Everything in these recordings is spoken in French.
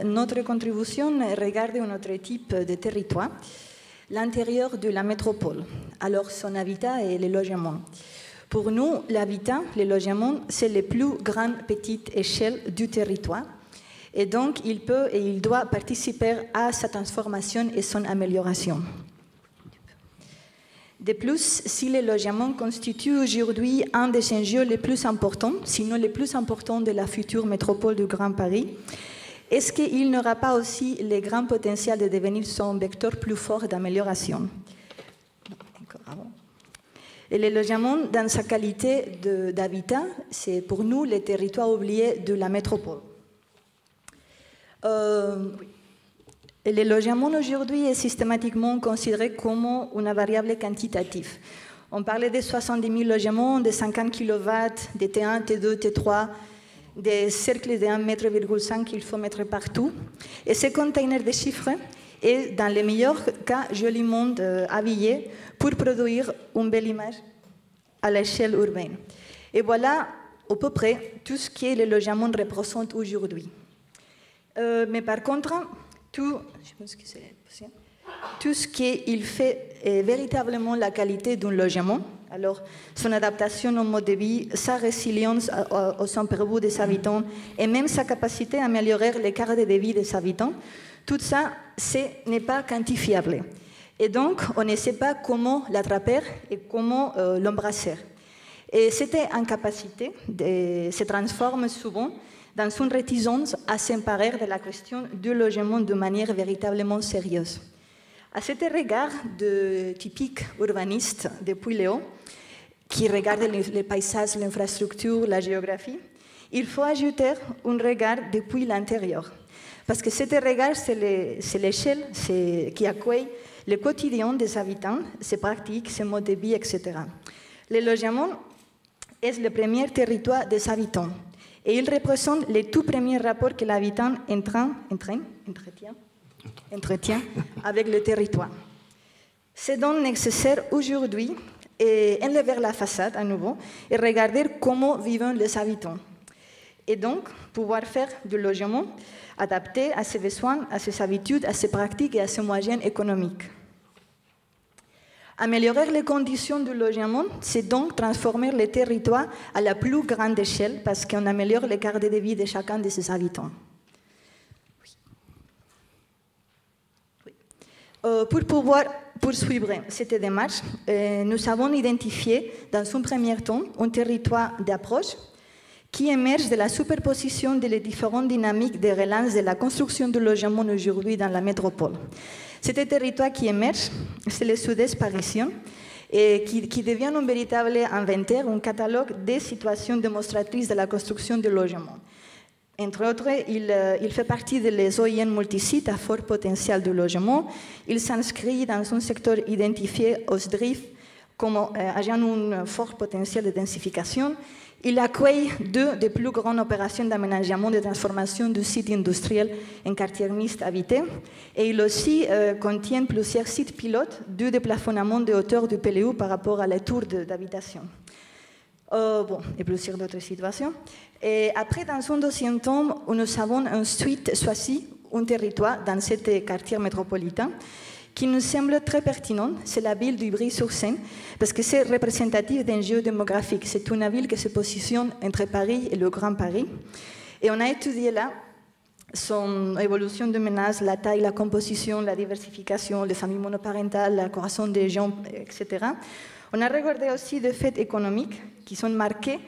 Notre contribution regarde un autre type de territoire, l'intérieur de la métropole, alors son habitat et les logements. Pour nous, l'habitat, les logements, c'est la plus grande petite échelle du territoire. Et donc, il peut et il doit participer à sa transformation et son amélioration. De plus, si les logements constituent aujourd'hui un des enjeux les plus importants, sinon les plus importants de la future métropole du Grand Paris, est-ce qu'il n'aura pas aussi le grand potentiel de devenir son vecteur plus fort d'amélioration? Et le logement, dans sa qualité d'habitat, c'est pour nous le territoire oublié de la métropole. Et le logement aujourd'hui est systématiquement considéré comme une variable quantitative. On parlait de 70 000 logements, de 50 kW, de T1, T2, T3, des cercles de 1,5 m qu'il faut mettre partout. Et ce container de chiffres est, dans les meilleurs cas, joliment habillé pour produire une belle image à l'échelle urbaine. Et voilà à peu près tout ce que le logement représente aujourd'hui. Mais par contre, tout ce qu'il fait véritablement la qualité d'un logement, alors son adaptation au mode de vie, sa résilience aux imprévus des habitants et même sa capacité à améliorer les cadres de vie des habitants, tout ça, ce n'est pas quantifiable. Et donc, on ne sait pas comment l'attraper et comment l'embrasser. Et cette incapacité se transforme souvent dans une réticence à s'emparer de la question du logement de manière véritablement sérieuse. À cet regard de typique urbaniste depuis Léo, qui regarde les paysages, l'infrastructure, la géographie, il faut ajouter un regard depuis l'intérieur. Parce que cet regard, c'est l'échelle qui accueille le quotidien des habitants, ses pratiques, ses modes de vie, etc. Le logement est le premier territoire des habitants. Et il représente les tout premiers rapports que l'habitant entretient avec le territoire. C'est donc nécessaire aujourd'hui d'enlever la façade à nouveau et regarder comment vivent les habitants. Et donc, pouvoir faire du logement adapté à ses besoins, à ses habitudes, à ses pratiques et à ses moyens économiques. Améliorer les conditions du logement, c'est donc transformer le territoire à la plus grande échelle parce qu'on améliore le cadre de vie de chacun de ses habitants. Pour pouvoir poursuivre cette démarche, nous avons identifié dans un premier temps un territoire d'approche qui émerge de la superposition des différentes dynamiques de relance de la construction de logement aujourd'hui dans la métropole. C'est territoire qui émerge, c'est le sud-est parisien, et qui devient un véritable inventaire, un catalogue des situations démonstratrices de la construction de logements. Entre autres, il fait partie des OIN multisites à fort potentiel de logement. Il s'inscrit dans un secteur identifié au SDRIF comme ayant un fort potentiel de densification. Il accueille deux des plus grandes opérations d'aménagement et de transformation du site industriel en quartier mixte habité. Et il aussi contient plusieurs sites pilotes du déplafonnement de hauteur du PLU par rapport à la tour d'habitation. Et plusieurs d'autres situations. Et après, dans un deuxième tome, nous avons ensuite choisi un territoire dans ce quartier métropolitain qui nous semble très pertinent, c'est la ville d'Ivry-sur-Seine, parce que c'est représentatif d'un jeu démographique. C'est une ville qui se positionne entre Paris et le Grand Paris. Et on a étudié là son évolution de ménage, la taille, la composition, la diversification, les familles monoparentales, la croissance des gens, etc. On a regardé aussi des faits économiques qui sont marqués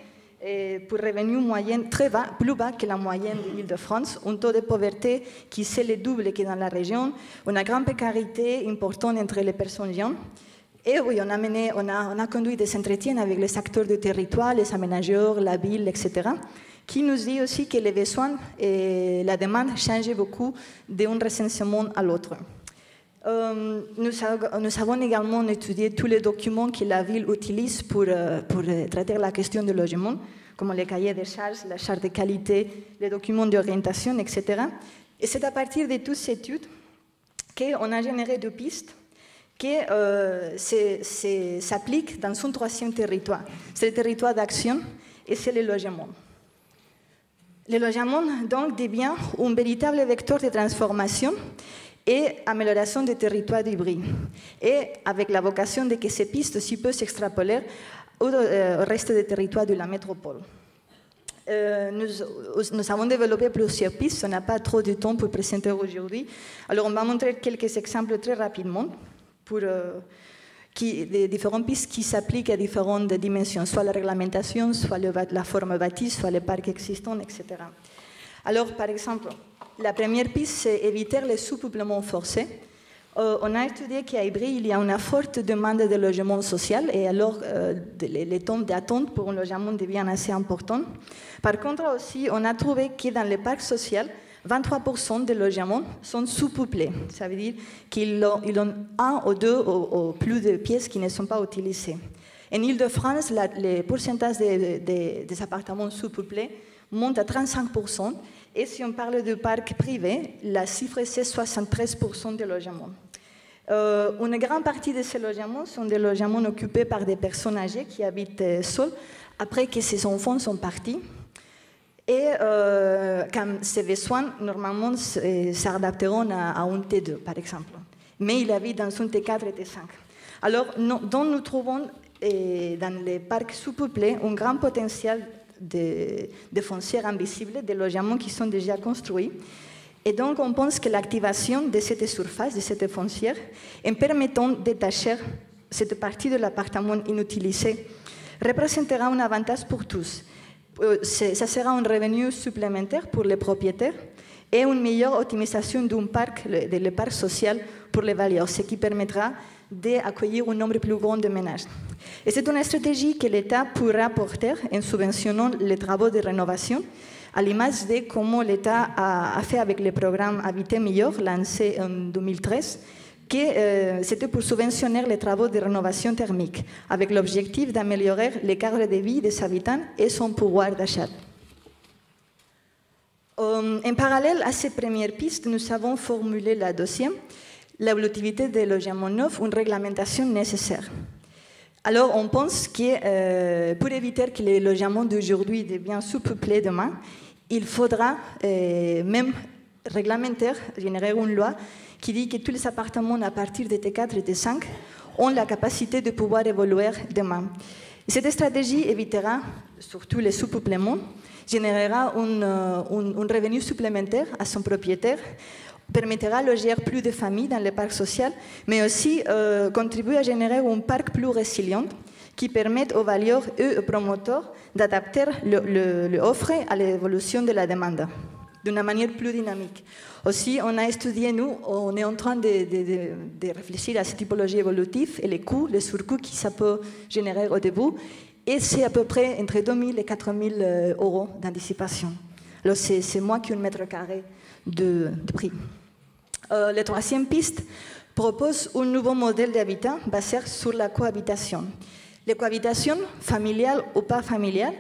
pour revenus moyens très bas, plus bas que la moyenne de l'Île-de-France, un taux de pauvreté qui c'est le double que dans la région, une grande précarité importante entre les personnes jeunes. Et oui, on a conduit des entretiens avec les acteurs du territoire, les aménageurs, la ville, etc., qui nous dit aussi que les besoins et la demande changent beaucoup d'un recensement à l'autre. Nous avons également étudié tous les documents que la ville utilise pour traiter la question du logement, comme les cahiers de charges, la charte de qualité, les documents d'orientation, etc. Et c'est à partir de toutes ces études qu'on a généré deux pistes qui s'appliquent dans un troisième territoire. C'est le territoire d'action et c'est le logement. Le logement donc devient un véritable vecteur de transformation et amélioration des territoires d'Ivry, et avec la vocation de que ces pistes aussi peuvent s'extrapoler au reste des territoires de la métropole. Nous avons développé plusieurs pistes, on n'a pas trop de temps pour présenter aujourd'hui. Alors on va montrer quelques exemples très rapidement pour des différentes pistes qui s'appliquent à différentes dimensions, soit la réglementation, soit la forme bâtie, soit les parcs existants, etc. Alors par exemple, la première piste, c'est éviter les sous-peuplements forcés. On a étudié qu'à Ivry, il y a une forte demande de logement social et alors les temps d'attente pour un logement deviennent assez importants. Par contre, aussi, on a trouvé que dans les parcs sociaux, 23% des logements sont sous-peuplés. Ça veut dire qu'ils ont un ou deux ou plus de pièces qui ne sont pas utilisées. En Île-de-France, le pourcentage des appartements sous-peuplés monte à 35%. Et si on parle de parcs privés, la chiffre c'est 73% des logements. Une grande partie de ces logements sont des logements occupés par des personnes âgées qui habitent seules après que ces enfants sont partis. Et quand ces besoins, normalement, s'adapteront à un T2, par exemple. Mais il habite dans un T4 et T5. Alors, nous trouvons dans les parcs sous-peuplés un grand potentiel de foncières invisibles, de logements qui sont déjà construits. Et donc, on pense que l'activation de cette surface, de cette foncière, en permettant de détacher cette partie de l'appartement inutilisée, représentera un avantage pour tous. Ça sera un revenu supplémentaire pour les propriétaires et une meilleure optimisation du parc, le parc social pour les bailleurs, ce qui permettra d'accueillir un nombre plus grand de ménages. Et c'est une stratégie que l'État pourra porter en subventionnant les travaux de rénovation, à l'image de comment l'État a fait avec le programme Habiter Mieux, lancé en 2013, que c'était pour subventionner les travaux de rénovation thermique, avec l'objectif d'améliorer le cadre de vie des habitants et son pouvoir d'achat. En parallèle à ces premières pistes, nous avons formulé la deuxième, l'évolutivité des logements neufs, une réglementation nécessaire. Alors, on pense que pour éviter que les logements d'aujourd'hui deviennent sous-peuplés demain, il faudra même réglementaire, générer une loi qui dit que tous les appartements à partir de T4 et T5 ont la capacité de pouvoir évoluer demain. Cette stratégie évitera surtout les sous-peuplements, générera un revenu supplémentaire à son propriétaire, permettra de loger plus de familles dans les parcs sociaux, mais aussi contribue à générer un parc plus résilient qui permette aux bailleurs et aux promoteurs d'adapter l'offre à l'évolution de la demande d'une manière plus dynamique. Aussi, on a étudié, on est en train de réfléchir à cette typologie évolutive et les coûts, les surcoûts que ça peut générer au début. Et c'est à peu près entre 2 000 et 4 000 euros d'anticipation. Alors, c'est moins qu'un mètre carré de prix. La troisième piste propose un nouveau modèle d'habitat basé sur la cohabitation. La cohabitation, familiale ou pas familiale,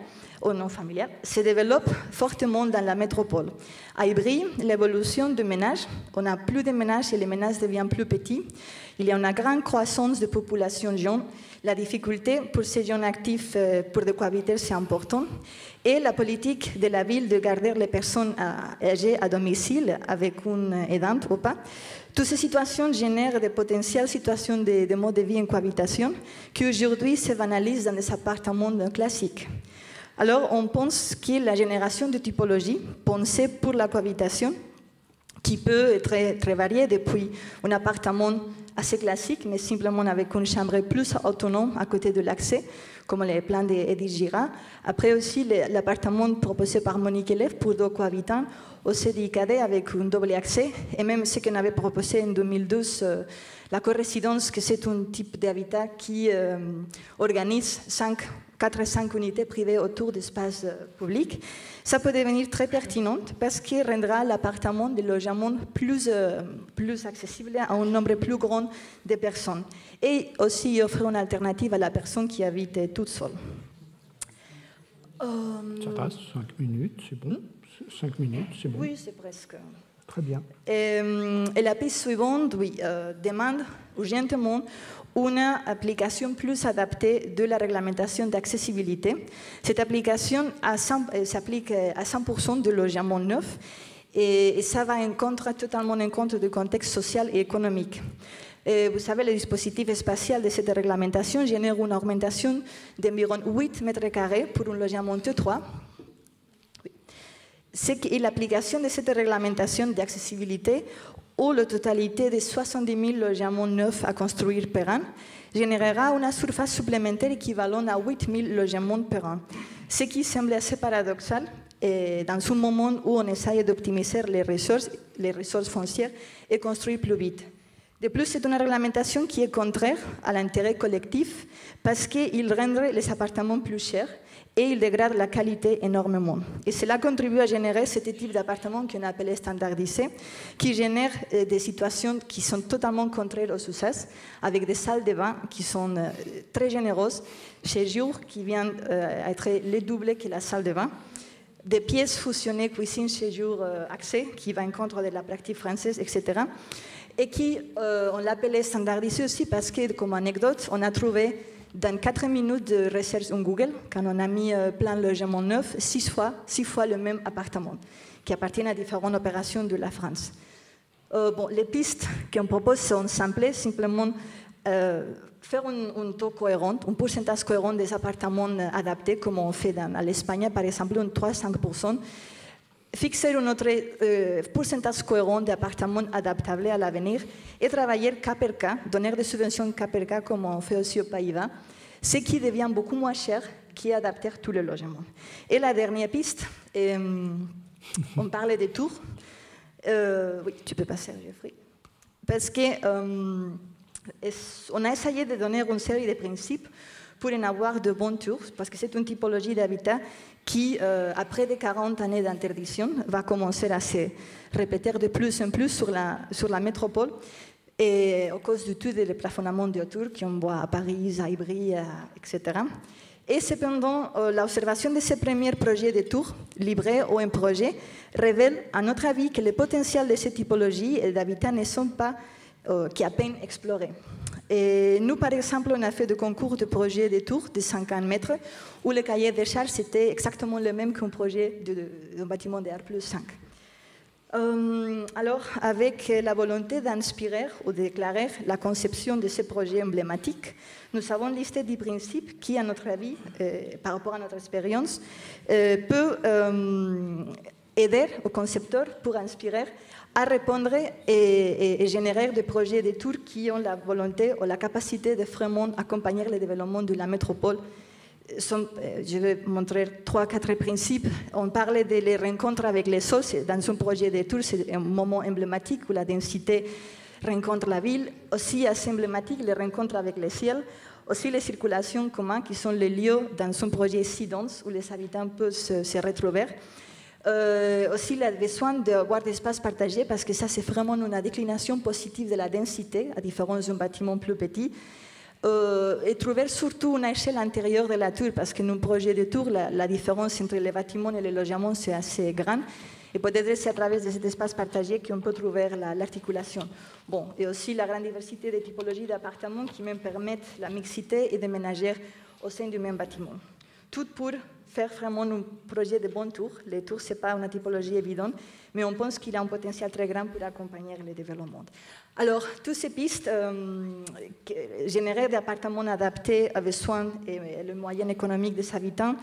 ou non familiale, se développe fortement dans la métropole. À Ivry, l'évolution du ménage, on a plus de ménages et les ménages deviennent plus petits. Il y a une grande croissance de population jeune. La difficulté pour ces jeunes actifs pour de cohabiter, c'est important. Et la politique de la ville de garder les personnes âgées à domicile avec une aidante ou pas. Toutes ces situations génèrent de potentielles situations de mode de vie en cohabitation qui aujourd'hui se banalisent dans des appartements classiques. Alors, on pense que la génération de typologie pensée pour la cohabitation, qui peut être très variée depuis un appartement assez classique, mais simplement avec une chambre plus autonome à côté de l'accès, comme les plans d'Edith Gira. Après aussi, l'appartement proposé par Monique Elef pour 2 cohabitants, au CDICAD avec un double accès, et même ce qu'on avait proposé en 2012, la co-résidence, que c'est un type d'habitat qui organise 4 et 5 unités privées autour d'espaces publics. Ça peut devenir très pertinent parce qu'il rendra l'appartement de logement plus accessible à un nombre plus grand de personnes. Et aussi offrir une alternative à la personne qui habite toute seule. Ça passe, 5 minutes, c'est bon. 5 minutes, c'est bon. Oui, c'est presque. Très bien. Et la piste suivante, oui, demande urgentement une application plus adaptée de la réglementation d'accessibilité. Cette application s'applique à 100% de logements neufs et ça va totalement en compte du contexte social et économique. Et vous savez, le dispositif spatial de cette réglementation génère une augmentation d'environ 8 mètres carrés pour un logement T3. L'application de cette réglementation d'accessibilité ou la totalité de 70 000 logements neufs à construire par an générera une surface supplémentaire équivalente à 8 000 logements par an. Ce qui semble assez paradoxal dans un moment où on essaye d'optimiser les ressources foncières et construire plus vite. De plus, c'est une réglementation qui est contraire à l'intérêt collectif parce qu'il rendrait les appartements plus chers et il dégrade la qualité énormément. Et cela contribue à générer ce type d'appartements qu'on appelle standardisés, qui génèrent des situations qui sont totalement contraires aux usages, avec des salles de bain qui sont très généreuses, chez jour qui vient être le double que la salle de bain, des pièces fusionnées cuisine chez jour accès, qui va en contre de la pratique française, etc. Et qui, on l'appelait standardisé aussi parce que, comme anecdote, on a trouvé dans 4 minutes de recherche en Google, quand on a mis plein de logements neufs, 6 fois le même appartement, qui appartiennent à différentes opérations de la France. Les pistes qu'on propose sont simples, simplement faire un taux cohérent, un pourcentage cohérent des appartements adaptés, comme on fait à l'Espagne, par exemple, un 3-5%, fixer un autre pourcentage cohérent d'appartements adaptables à l'avenir et travailler cas par cas, donner des subventions cas par cas comme on fait aussi aux Pays-Bas, ce qui devient beaucoup moins cher qu'adapter tous les logements. Et la dernière piste, on parlait des tours. Oui, tu peux passer, Geoffrey. Parce qu'on a essayé de donner une série de principes pour en avoir de bons tours, parce que c'est une typologie d'habitat qui, après des 40 années d'interdiction, va commencer à se répéter de plus en plus sur la métropole, et à cause du tout des plafonnements de tours qu'on voit à Paris, à Ivry, etc. Et cependant, l'observation de ces premiers projets de tours, livrés ou en projet, révèle, à notre avis, que le potentiel de ces typologies d'habitat ne sont pas qu'à peine explorés. Et nous, par exemple, on a fait des concours de projets de tours de 50 mètres où le cahier des charges était exactement le même qu'un projet d'un bâtiment de R+5. Alors, avec la volonté d'inspirer ou de déclarer la conception de ces projets emblématiques, nous avons listé 10 principes qui, à notre avis, par rapport à notre expérience, peuvent aider aux concepteurs pour inspirer à répondre et générer des projets de tours qui ont la volonté ou la capacité de vraiment accompagner le développement de la métropole. Je vais montrer 3-4 principes. On parlait des rencontres avec les sols. Dans un projet de tour, c'est un moment emblématique où la densité rencontre la ville. Aussi assez emblématique, les rencontres avec le ciel. Aussi les circulations communes qui sont les lieux dans un projet si dense où les habitants peuvent se retrouver. Aussi le besoin d'avoir des espaces partagés parce que ça c'est vraiment une déclination positive de la densité à différence d'un bâtiment plus petit et trouver surtout une échelle intérieure de la tour parce que dans un projet de tour la différence entre les bâtiments et les logements c'est assez grande et peut-être c'est à travers de cet espace partagé qu'on peut trouver l'articulation. Bon, et aussi la grande diversité des typologies d'appartements qui même permettent la mixité et de ménagères au sein du même bâtiment. Tout pour faire vraiment un projet de bon tour. Les tours, ce n'est pas une typologie évidente, mais on pense qu'il a un potentiel très grand pour accompagner le développement. Alors, toutes ces pistes générer des appartements adaptés aux besoins et les moyens économiques des habitants,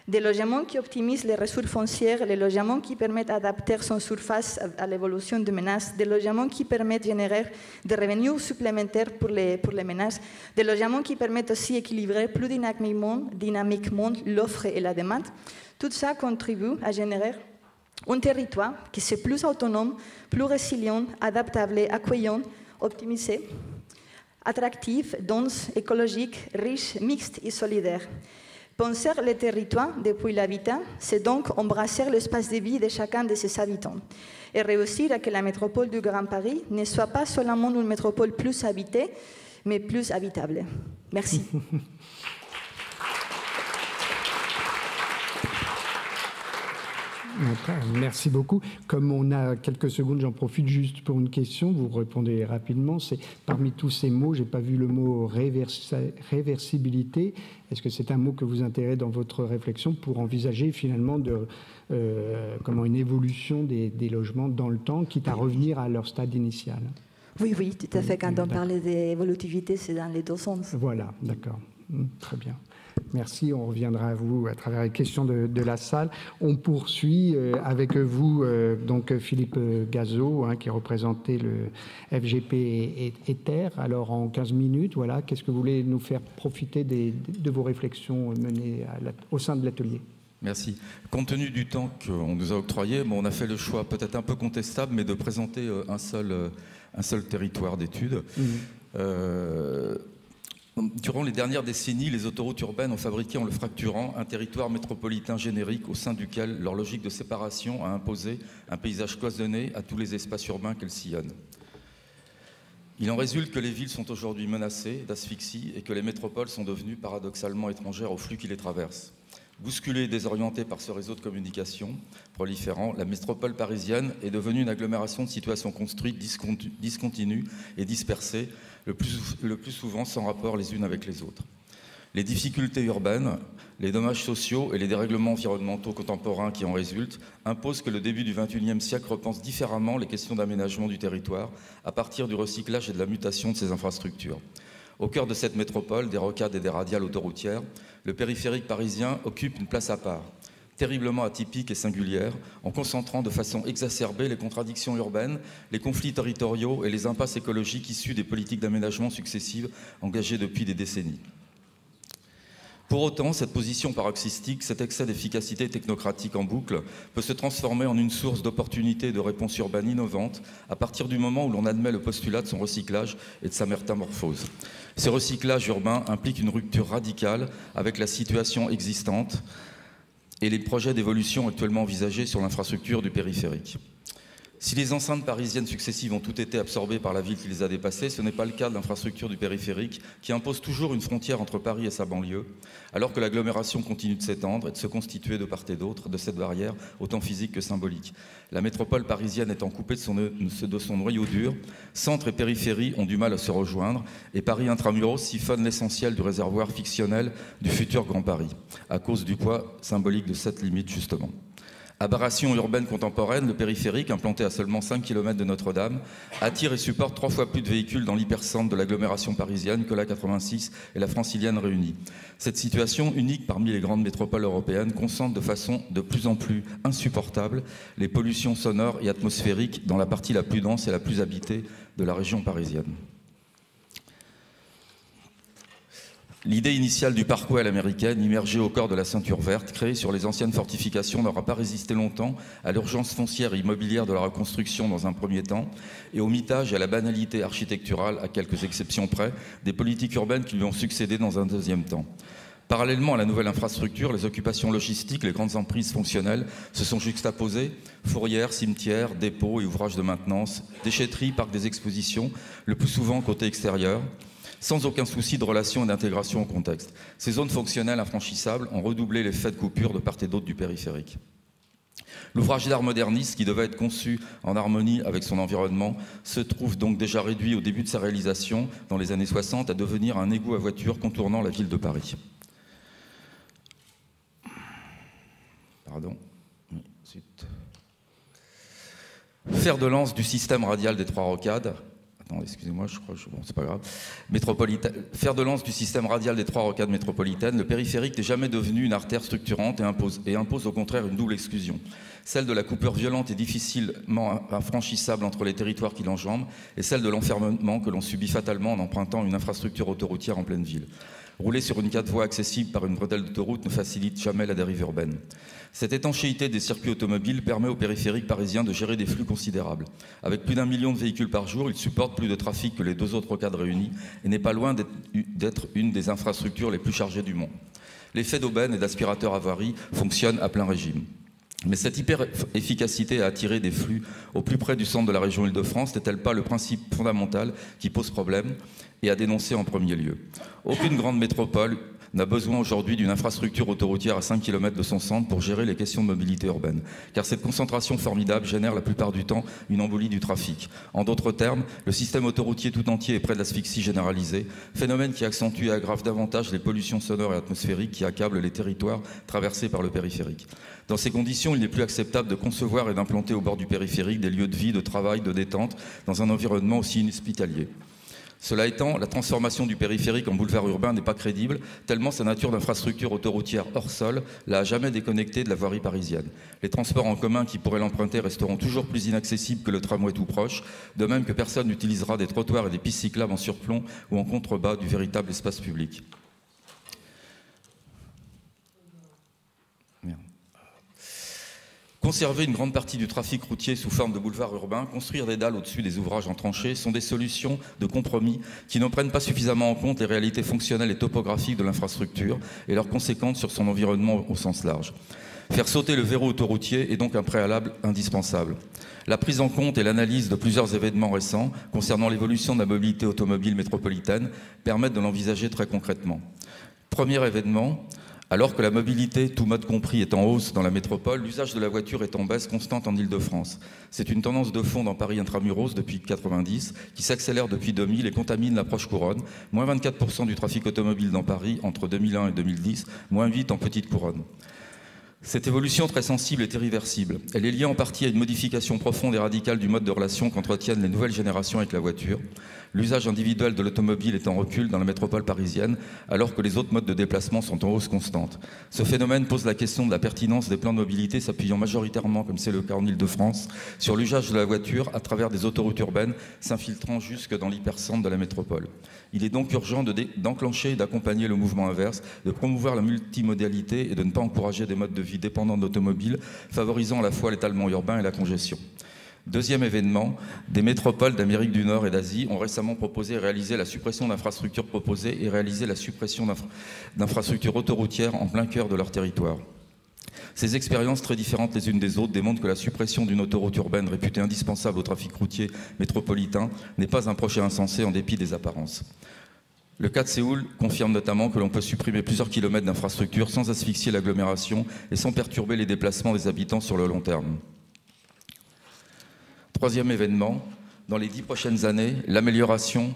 des logements qui optimisent les ressources foncières, les logements qui permettent d'adapter son surface à l'évolution des menaces, des logements qui permettent de générer des revenus supplémentaires pour les ménages, des logements qui permettent aussi d'équilibrer plus dynamiquement l'offre et la demande. Tout ça contribue à générer un territoire qui est plus autonome, plus résilient, adaptable, accueillant, optimisé, attractif, dense, écologique, riche, mixte et solidaire. Penser le territoire depuis l'habitat, c'est donc embrasser l'espace de vie de chacun de ses habitants et réussir à que la métropole du Grand Paris ne soit pas seulement une métropole plus habitée, mais plus habitable. Merci. Merci beaucoup. Comme on a quelques secondes, j'en profite juste pour une question. Vous répondez rapidement. C'est parmi tous ces mots, j'ai pas vu le mot réversibilité. Est-ce que c'est un mot que vous intégrez dans votre réflexion pour envisager finalement une évolution des logements dans le temps, quitte à revenir à leur stade initial? Oui, oui, tout à fait. Quand on parle d'évolutivité, c'est dans les deux sens. Voilà, d'accord. Très bien. Merci, on reviendra à vous à travers les questions de la salle. On poursuit avec vous, donc Philippe Gazeau, qui représentait le FGP et Terre. Alors en 15 minutes, voilà, qu'est-ce que vous voulez nous faire profiter de vos réflexions menées au sein de l'atelier? Merci. Compte tenu du temps qu'on nous a octroyé, on a fait le choix peut-être un peu contestable, mais de présenter un seul territoire d'études. Durant les dernières décennies, les autoroutes urbaines ont fabriqué, en le fracturant, un territoire métropolitain générique au sein duquel leur logique de séparation a imposé un paysage cloisonné à tous les espaces urbains qu'elles sillonnent. Il en résulte que les villes sont aujourd'hui menacées d'asphyxie et que les métropoles sont devenues paradoxalement étrangères aux flux qui les traversent. Bousculée et désorientée par ce réseau de communication proliférant, la métropole parisienne est devenue une agglomération de situations construites, discontinues et dispersées, le plus souvent sans rapport les unes avec les autres. Les difficultés urbaines, les dommages sociaux et les dérèglements environnementaux contemporains qui en résultent imposent que le début du XXIe siècle repense différemment les questions d'aménagement du territoire à partir du recyclage et de la mutation de ses infrastructures. Au cœur de cette métropole, des rocades et des radiales autoroutières, le périphérique parisien occupe une place à part, terriblement atypique et singulière, en concentrant de façon exacerbée les contradictions urbaines, les conflits territoriaux et les impasses écologiques issues des politiques d'aménagement successives engagées depuis des décennies. Pour autant, cette position paroxystique, cet excès d'efficacité technocratique en boucle, peut se transformer en une source d'opportunités et de réponses urbaines innovantes à partir du moment où l'on admet le postulat de son recyclage et de sa métamorphose. Ce recyclage urbain implique une rupture radicale avec la situation existante et les projets d'évolution actuellement envisagés sur l'infrastructure du périphérique. Si les enceintes parisiennes successives ont toutes été absorbées par la ville qui les a dépassées, ce n'est pas le cas de l'infrastructure du périphérique qui impose toujours une frontière entre Paris et sa banlieue, alors que l'agglomération continue de s'étendre et de se constituer de part et d'autre de cette barrière, autant physique que symbolique. La métropole parisienne étant coupée de son noyau dur, centre et périphérie ont du mal à se rejoindre et Paris intramuros siphonne l'essentiel du réservoir fictionnel du futur Grand Paris, à cause du poids symbolique de cette limite justement. Aberration urbaine contemporaine, le périphérique, implanté à seulement 5 km de Notre-Dame, attire et supporte 3 fois plus de véhicules dans l'hypercentre de l'agglomération parisienne que la 86 et la francilienne réunies. Cette situation, unique parmi les grandes métropoles européennes, concentre de façon de plus en plus insupportable les pollutions sonores et atmosphériques dans la partie la plus dense et la plus habitée de la région parisienne. L'idée initiale du parkway à l'américaine, immergée au corps de la ceinture verte, créée sur les anciennes fortifications, n'aura pas résisté longtemps à l'urgence foncière et immobilière de la reconstruction dans un premier temps, et au mitage et à la banalité architecturale, à quelques exceptions près, des politiques urbaines qui lui ont succédé dans un deuxième temps. Parallèlement à la nouvelle infrastructure, les occupations logistiques, les grandes emprises fonctionnelles se sont juxtaposées, fourrières, cimetières, dépôts et ouvrages de maintenance, déchetteries, parcs des expositions, le plus souvent côté extérieur, sans aucun souci de relation et d'intégration au contexte. Ces zones fonctionnelles infranchissables ont redoublé l'effet de coupure de part et d'autre du périphérique. L'ouvrage d'art moderniste, qui devait être conçu en harmonie avec son environnement, se trouve donc déjà réduit au début de sa réalisation, dans les années 60, à devenir un égout à voiture contournant la ville de Paris. Pardon. Ensuite. Fer de lance du système radial des Trois Rocades. Excusez-moi, je crois, bon, c'est pas grave. Fer de lance du système radial des Trois Rocades métropolitaines, le périphérique n'est jamais devenu une artère structurante et impose au contraire une double exclusion. Celle de la coupure violente et difficilement infranchissable entre les territoires qui l'enjambent et celle de l'enfermement que l'on subit fatalement en empruntant une infrastructure autoroutière en pleine ville. Rouler sur une 4 voies accessible par une bretelle d'autoroute ne facilite jamais la dérive urbaine. Cette étanchéité des circuits automobiles permet au périphérique parisien de gérer des flux considérables. Avec plus d'1 million de véhicules par jour, il supporte plus de trafic que les deux autres rocades réunies et n'est pas loin d'être une des infrastructures les plus chargées du monde. L'effet d'aubaine et d'aspirateur avarie fonctionne à plein régime. Mais cette hyper-efficacité à attirer des flux au plus près du centre de la région Île-de-France n'est-elle pas le principe fondamental qui pose problème et à dénoncer en premier lieu? Aucune grande métropole n'a besoin aujourd'hui d'une infrastructure autoroutière à 5 km de son centre pour gérer les questions de mobilité urbaine. Car cette concentration formidable génère la plupart du temps une embolie du trafic. En d'autres termes, le système autoroutier tout entier est près de l'asphyxie généralisée, phénomène qui accentue et aggrave davantage les pollutions sonores et atmosphériques qui accablent les territoires traversés par le périphérique. Dans ces conditions, il n'est plus acceptable de concevoir et d'implanter au bord du périphérique des lieux de vie, de travail, de détente, dans un environnement aussi inhospitalier. Cela étant, la transformation du périphérique en boulevard urbain n'est pas crédible, tellement sa nature d'infrastructure autoroutière hors sol l'a à jamais déconnectée de la voirie parisienne. Les transports en commun qui pourraient l'emprunter resteront toujours plus inaccessibles que le tramway tout proche, de même que personne n'utilisera des trottoirs et des pistes cyclables en surplomb ou en contrebas du véritable espace public. Conserver une grande partie du trafic routier sous forme de boulevard urbain, construire des dalles au-dessus des ouvrages en tranchées sont des solutions de compromis qui ne prennent pas suffisamment en compte les réalités fonctionnelles et topographiques de l'infrastructure et leurs conséquences sur son environnement au sens large. Faire sauter le verrou autoroutier est donc un préalable indispensable. La prise en compte et l'analyse de plusieurs événements récents concernant l'évolution de la mobilité automobile métropolitaine permettent de l'envisager très concrètement. Premier événement, alors que la mobilité, tout mode compris, est en hausse dans la métropole, l'usage de la voiture est en baisse constante en Île-de-France. C'est une tendance de fond dans Paris intramuros depuis 1990, qui s'accélère depuis 2000 et contamine l'approche couronne. Moins 24% du trafic automobile dans Paris entre 2001 et 2010, moins 8 en petite couronne. Cette évolution très sensible est irréversible. Elle est liée en partie à une modification profonde et radicale du mode de relation qu'entretiennent les nouvelles générations avec la voiture. L'usage individuel de l'automobile est en recul dans la métropole parisienne, alors que les autres modes de déplacement sont en hausse constante. Ce phénomène pose la question de la pertinence des plans de mobilité s'appuyant majoritairement, comme c'est le cas en Île-de-France, sur l'usage de la voiture à travers des autoroutes urbaines s'infiltrant jusque dans l'hypercentre de la métropole. Il est donc urgent d'enclencher et d'accompagner le mouvement inverse, de promouvoir la multimodalité et de ne pas encourager des modes de vie dépendants de l'automobile, favorisant à la fois l'étalement urbain et la congestion. Deuxième événement, des métropoles d'Amérique du Nord et d'Asie ont récemment proposé et réalisé la suppression d'infrastructures proposées et réalisé la suppression d'infrastructures autoroutières en plein cœur de leur territoire. Ces expériences très différentes les unes des autres démontrent que la suppression d'une autoroute urbaine réputée indispensable au trafic routier métropolitain n'est pas un projet insensé en dépit des apparences. Le cas de Séoul confirme notamment que l'on peut supprimer plusieurs kilomètres d'infrastructures sans asphyxier l'agglomération et sans perturber les déplacements des habitants sur le long terme. Troisième événement, dans les 10 prochaines années, l'amélioration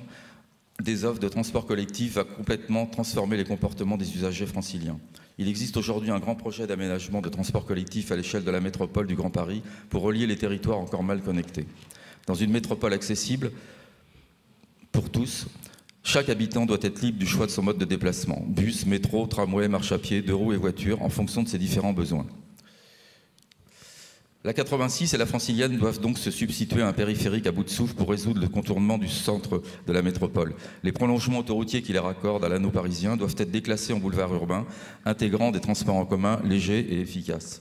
des offres de transport collectif va complètement transformer les comportements des usagers franciliens. Il existe aujourd'hui un grand projet d'aménagement de transport collectif à l'échelle de la métropole du Grand Paris pour relier les territoires encore mal connectés. Dans une métropole accessible pour tous, chaque habitant doit être libre du choix de son mode de déplacement, bus, métro, tramway, marche à pied, deux roues et voiture, en fonction de ses différents besoins. La 86 et la francilienne doivent donc se substituer à un périphérique à bout de souffle pour résoudre le contournement du centre de la métropole. Les prolongements autoroutiers qui les raccordent à l'anneau parisien doivent être déclassés en boulevard urbain, intégrant des transports en commun légers et efficaces.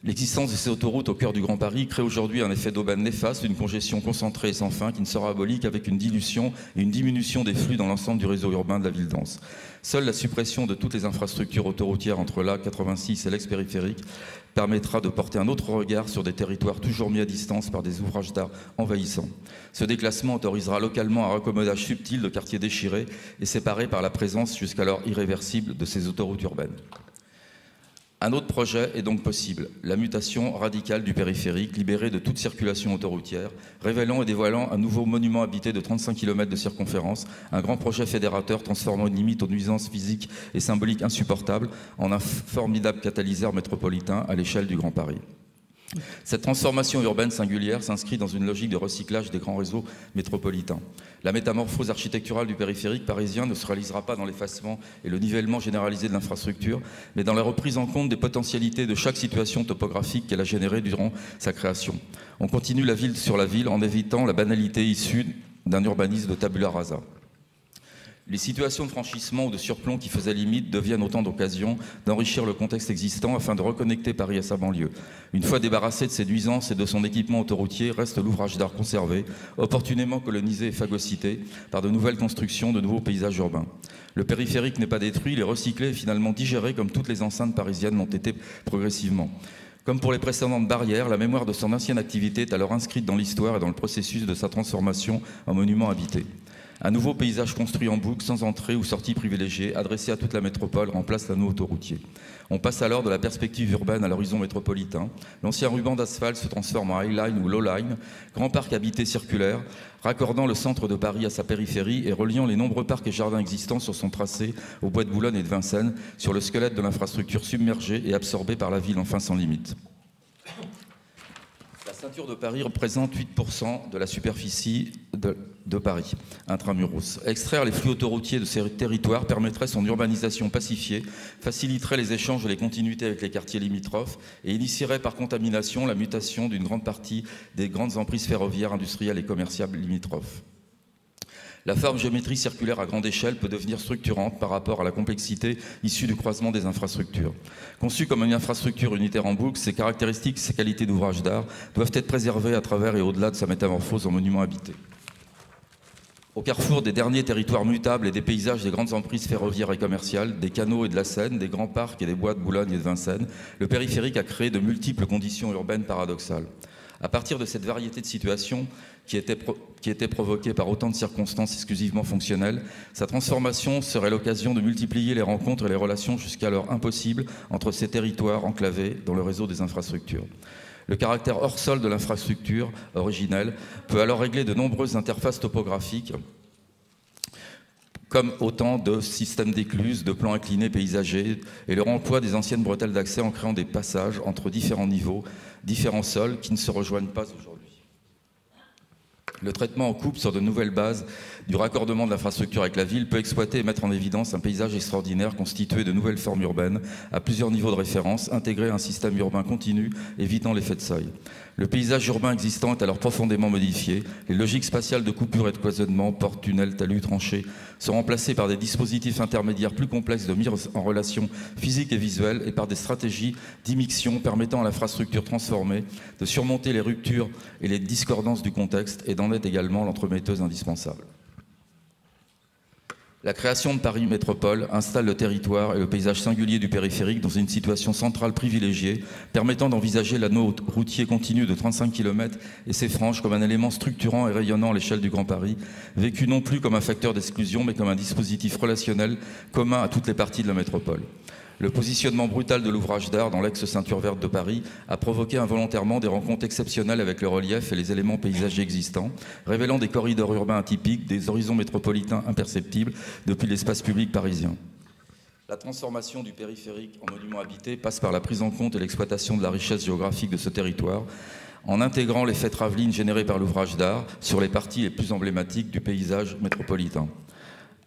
L'existence de ces autoroutes au cœur du Grand Paris crée aujourd'hui un effet d'aubaine néfaste, une congestion concentrée et sans fin qui ne sera abolie qu'avec une dilution et une diminution des flux dans l'ensemble du réseau urbain de la ville dense. Seule la suppression de toutes les infrastructures autoroutières entre l'A86 et l'ex-périphérique permettra de porter un autre regard sur des territoires toujours mis à distance par des ouvrages d'art envahissants. Ce déclassement autorisera localement un raccommodage subtil de quartiers déchirés et séparés par la présence jusqu'alors irréversible de ces autoroutes urbaines. Un autre projet est donc possible, la mutation radicale du périphérique, libéré de toute circulation autoroutière, révélant et dévoilant un nouveau monument habité de 35 km de circonférence, un grand projet fédérateur transformant une limite aux nuisances physiques et symboliques insupportables en un formidable catalyseur métropolitain à l'échelle du Grand Paris. Cette transformation urbaine singulière s'inscrit dans une logique de recyclage des grands réseaux métropolitains. La métamorphose architecturale du périphérique parisien ne se réalisera pas dans l'effacement et le nivellement généralisé de l'infrastructure, mais dans la reprise en compte des potentialités de chaque situation topographique qu'elle a générée durant sa création. On continue la ville sur la ville en évitant la banalité issue d'un urbanisme de tabula rasa. Les situations de franchissement ou de surplomb qui faisaient limite deviennent autant d'occasions d'enrichir le contexte existant afin de reconnecter Paris à sa banlieue. Une fois débarrassé de ses nuisances et de son équipement autoroutier, reste l'ouvrage d'art conservé, opportunément colonisé et phagocyté par de nouvelles constructions, de nouveaux paysages urbains. Le périphérique n'est pas détruit, il est recyclé et finalement digéré comme toutes les enceintes parisiennes l'ont été progressivement. Comme pour les précédentes barrières, la mémoire de son ancienne activité est alors inscrite dans l'histoire et dans le processus de sa transformation en monument habité. Un nouveau paysage construit en boucle, sans entrée ou sortie privilégiée, adressé à toute la métropole, remplace l'anneau autoroutier. On passe alors de la perspective urbaine à l'horizon métropolitain. L'ancien ruban d'asphalte se transforme en highline ou lowline, grand parc habité circulaire, raccordant le centre de Paris à sa périphérie et reliant les nombreux parcs et jardins existants sur son tracé aux bois de Boulogne et de Vincennes, sur le squelette de l'infrastructure submergée et absorbée par la ville enfin sans limite. La ceinture de Paris représente 8% de la superficie de Paris, intramuros. Extraire les flux autoroutiers de ces territoires permettrait son urbanisation pacifiée, faciliterait les échanges et les continuités avec les quartiers limitrophes et initierait par contamination la mutation d'une grande partie des grandes emprises ferroviaires, industrielles et commerciales limitrophes. La forme géométrie circulaire à grande échelle peut devenir structurante par rapport à la complexité issue du croisement des infrastructures. Conçue comme une infrastructure unitaire en boucle, ses caractéristiques, ses qualités d'ouvrage d'art doivent être préservées à travers et au-delà de sa métamorphose en monument habité. Au carrefour des derniers territoires mutables et des paysages des grandes emprises ferroviaires et commerciales, des canaux et de la Seine, des grands parcs et des bois de Boulogne et de Vincennes, le périphérique a créé de multiples conditions urbaines paradoxales. À partir de cette variété de situations qui étaient provoquées par autant de circonstances exclusivement fonctionnelles, sa transformation serait l'occasion de multiplier les rencontres et les relations jusqu'alors impossibles entre ces territoires enclavés dans le réseau des infrastructures. Le caractère hors-sol de l'infrastructure originelle peut alors régler de nombreuses interfaces topographiques, comme autant de systèmes d'écluses, de plans inclinés paysagers et le remploi des anciennes bretelles d'accès en créant des passages entre différents niveaux, différents sols qui ne se rejoignent pas aujourd'hui. Le traitement en couple sur de nouvelles bases du raccordement de l'infrastructure avec la ville peut exploiter et mettre en évidence un paysage extraordinaire constitué de nouvelles formes urbaines à plusieurs niveaux de référence, intégré à un système urbain continu, évitant l'effet de seuil. Le paysage urbain existant est alors profondément modifié. Les logiques spatiales de coupure et de cloisonnement, portes, tunnels, talus, tranchées, sont remplacées par des dispositifs intermédiaires plus complexes de mise en relation physique et visuelle et par des stratégies d'immixion permettant à l'infrastructure transformée de surmonter les ruptures et les discordances du contexte et d'en être également l'entremetteuse indispensable. La création de Paris Métropole installe le territoire et le paysage singulier du périphérique dans une situation centrale privilégiée, permettant d'envisager l'anneau routier continu de 35 km et ses franges comme un élément structurant et rayonnant à l'échelle du Grand Paris, vécu non plus comme un facteur d'exclusion, mais comme un dispositif relationnel commun à toutes les parties de la métropole. Le positionnement brutal de l'ouvrage d'art dans l'ex-ceinture verte de Paris a provoqué involontairement des rencontres exceptionnelles avec le relief et les éléments paysagers existants, révélant des corridors urbains atypiques, des horizons métropolitains imperceptibles depuis l'espace public parisien. La transformation du périphérique en monument habité passe par la prise en compte et l'exploitation de la richesse géographique de ce territoire, en intégrant l'effet travelling généré par l'ouvrage d'art sur les parties les plus emblématiques du paysage métropolitain.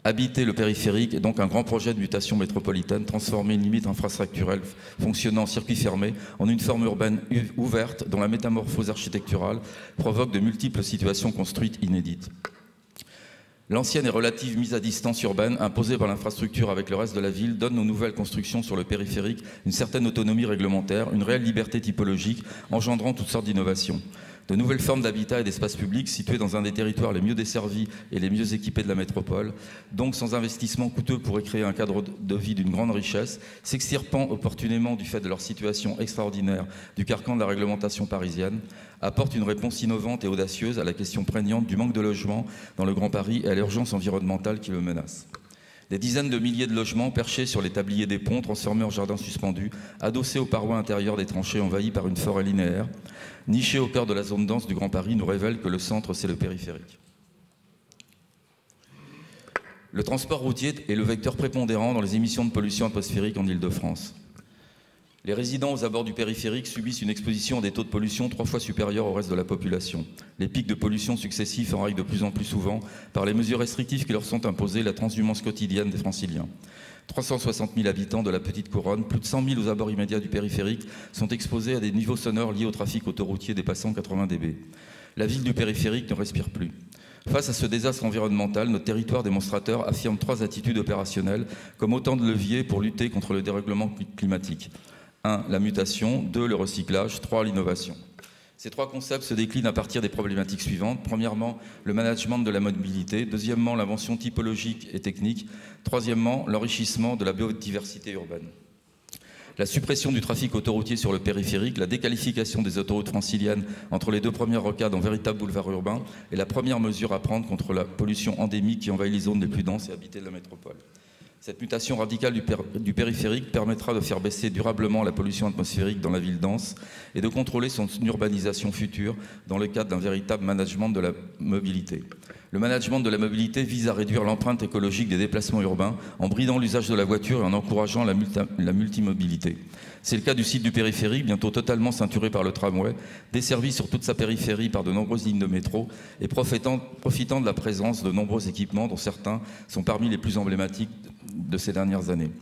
Habiter le périphérique est donc un grand projet de mutation métropolitaine, transformer une limite infrastructurelle fonctionnant en circuit fermé en une forme urbaine ouverte dont la métamorphose architecturale provoque de multiples situations construites inédites. L'ancienne et relative mise à distance urbaine imposée par l'infrastructure avec le reste de la ville donne aux nouvelles constructions sur le périphérique une certaine autonomie réglementaire, une réelle liberté typologique, engendrant toutes sortes d'innovations. De nouvelles formes d'habitat et d'espace public situés dans un des territoires les mieux desservis et les mieux équipés de la métropole, donc sans investissement coûteux pour créer un cadre de vie d'une grande richesse, s'extirpant opportunément du fait de leur situation extraordinaire du carcan de la réglementation parisienne, apportent une réponse innovante et audacieuse à la question prégnante du manque de logements dans le Grand Paris et à l'urgence environnementale qui le menace. Des dizaines de milliers de logements perchés sur les tabliers des ponts, transformés en jardins suspendus, adossés aux parois intérieures des tranchées envahies par une forêt linéaire, nichés au cœur de la zone dense du Grand Paris, nous révèlent que le centre, c'est le périphérique. Le transport routier est le vecteur prépondérant dans les émissions de pollution atmosphérique en Île-de-France. Les résidents aux abords du périphérique subissent une exposition à des taux de pollution 3 fois supérieurs au reste de la population. Les pics de pollution successifs enrayent de plus en plus souvent, par les mesures restrictives qui leur sont imposées, la transhumance quotidienne des Franciliens. 360 000 habitants de la Petite Couronne, plus de 100 000 aux abords immédiats du périphérique, sont exposés à des niveaux sonores liés au trafic autoroutier dépassant 80 dB. La ville du périphérique ne respire plus. Face à ce désastre environnemental, notre territoire démonstrateur affirme 3 attitudes opérationnelles comme autant de leviers pour lutter contre le dérèglement climatique. 1. La mutation. 2. Le recyclage. 3. L'innovation. Ces 3 concepts se déclinent à partir des problématiques suivantes. Premièrement, le management de la mobilité. Deuxièmement, l'invention typologique et technique. Troisièmement, l'enrichissement de la biodiversité urbaine. La suppression du trafic autoroutier sur le périphérique, la déqualification des autoroutes franciliennes entre les deux premières rocades en véritable boulevard urbain est la première mesure à prendre contre la pollution endémique qui envahit les zones les plus denses et habitées de la métropole. Cette mutation radicale du périphérique permettra de faire baisser durablement la pollution atmosphérique dans la ville dense et de contrôler son urbanisation future dans le cadre d'un véritable management de la mobilité. Le management de la mobilité vise à réduire l'empreinte écologique des déplacements urbains en bridant l'usage de la voiture et en encourageant la multimobilité. C'est le cas du site du périphérique, bientôt totalement ceinturé par le tramway, desservi sur toute sa périphérie par de nombreuses lignes de métro et profitant de la présence de nombreux équipements dont certains sont parmi les plus emblématiques de ces dernières années.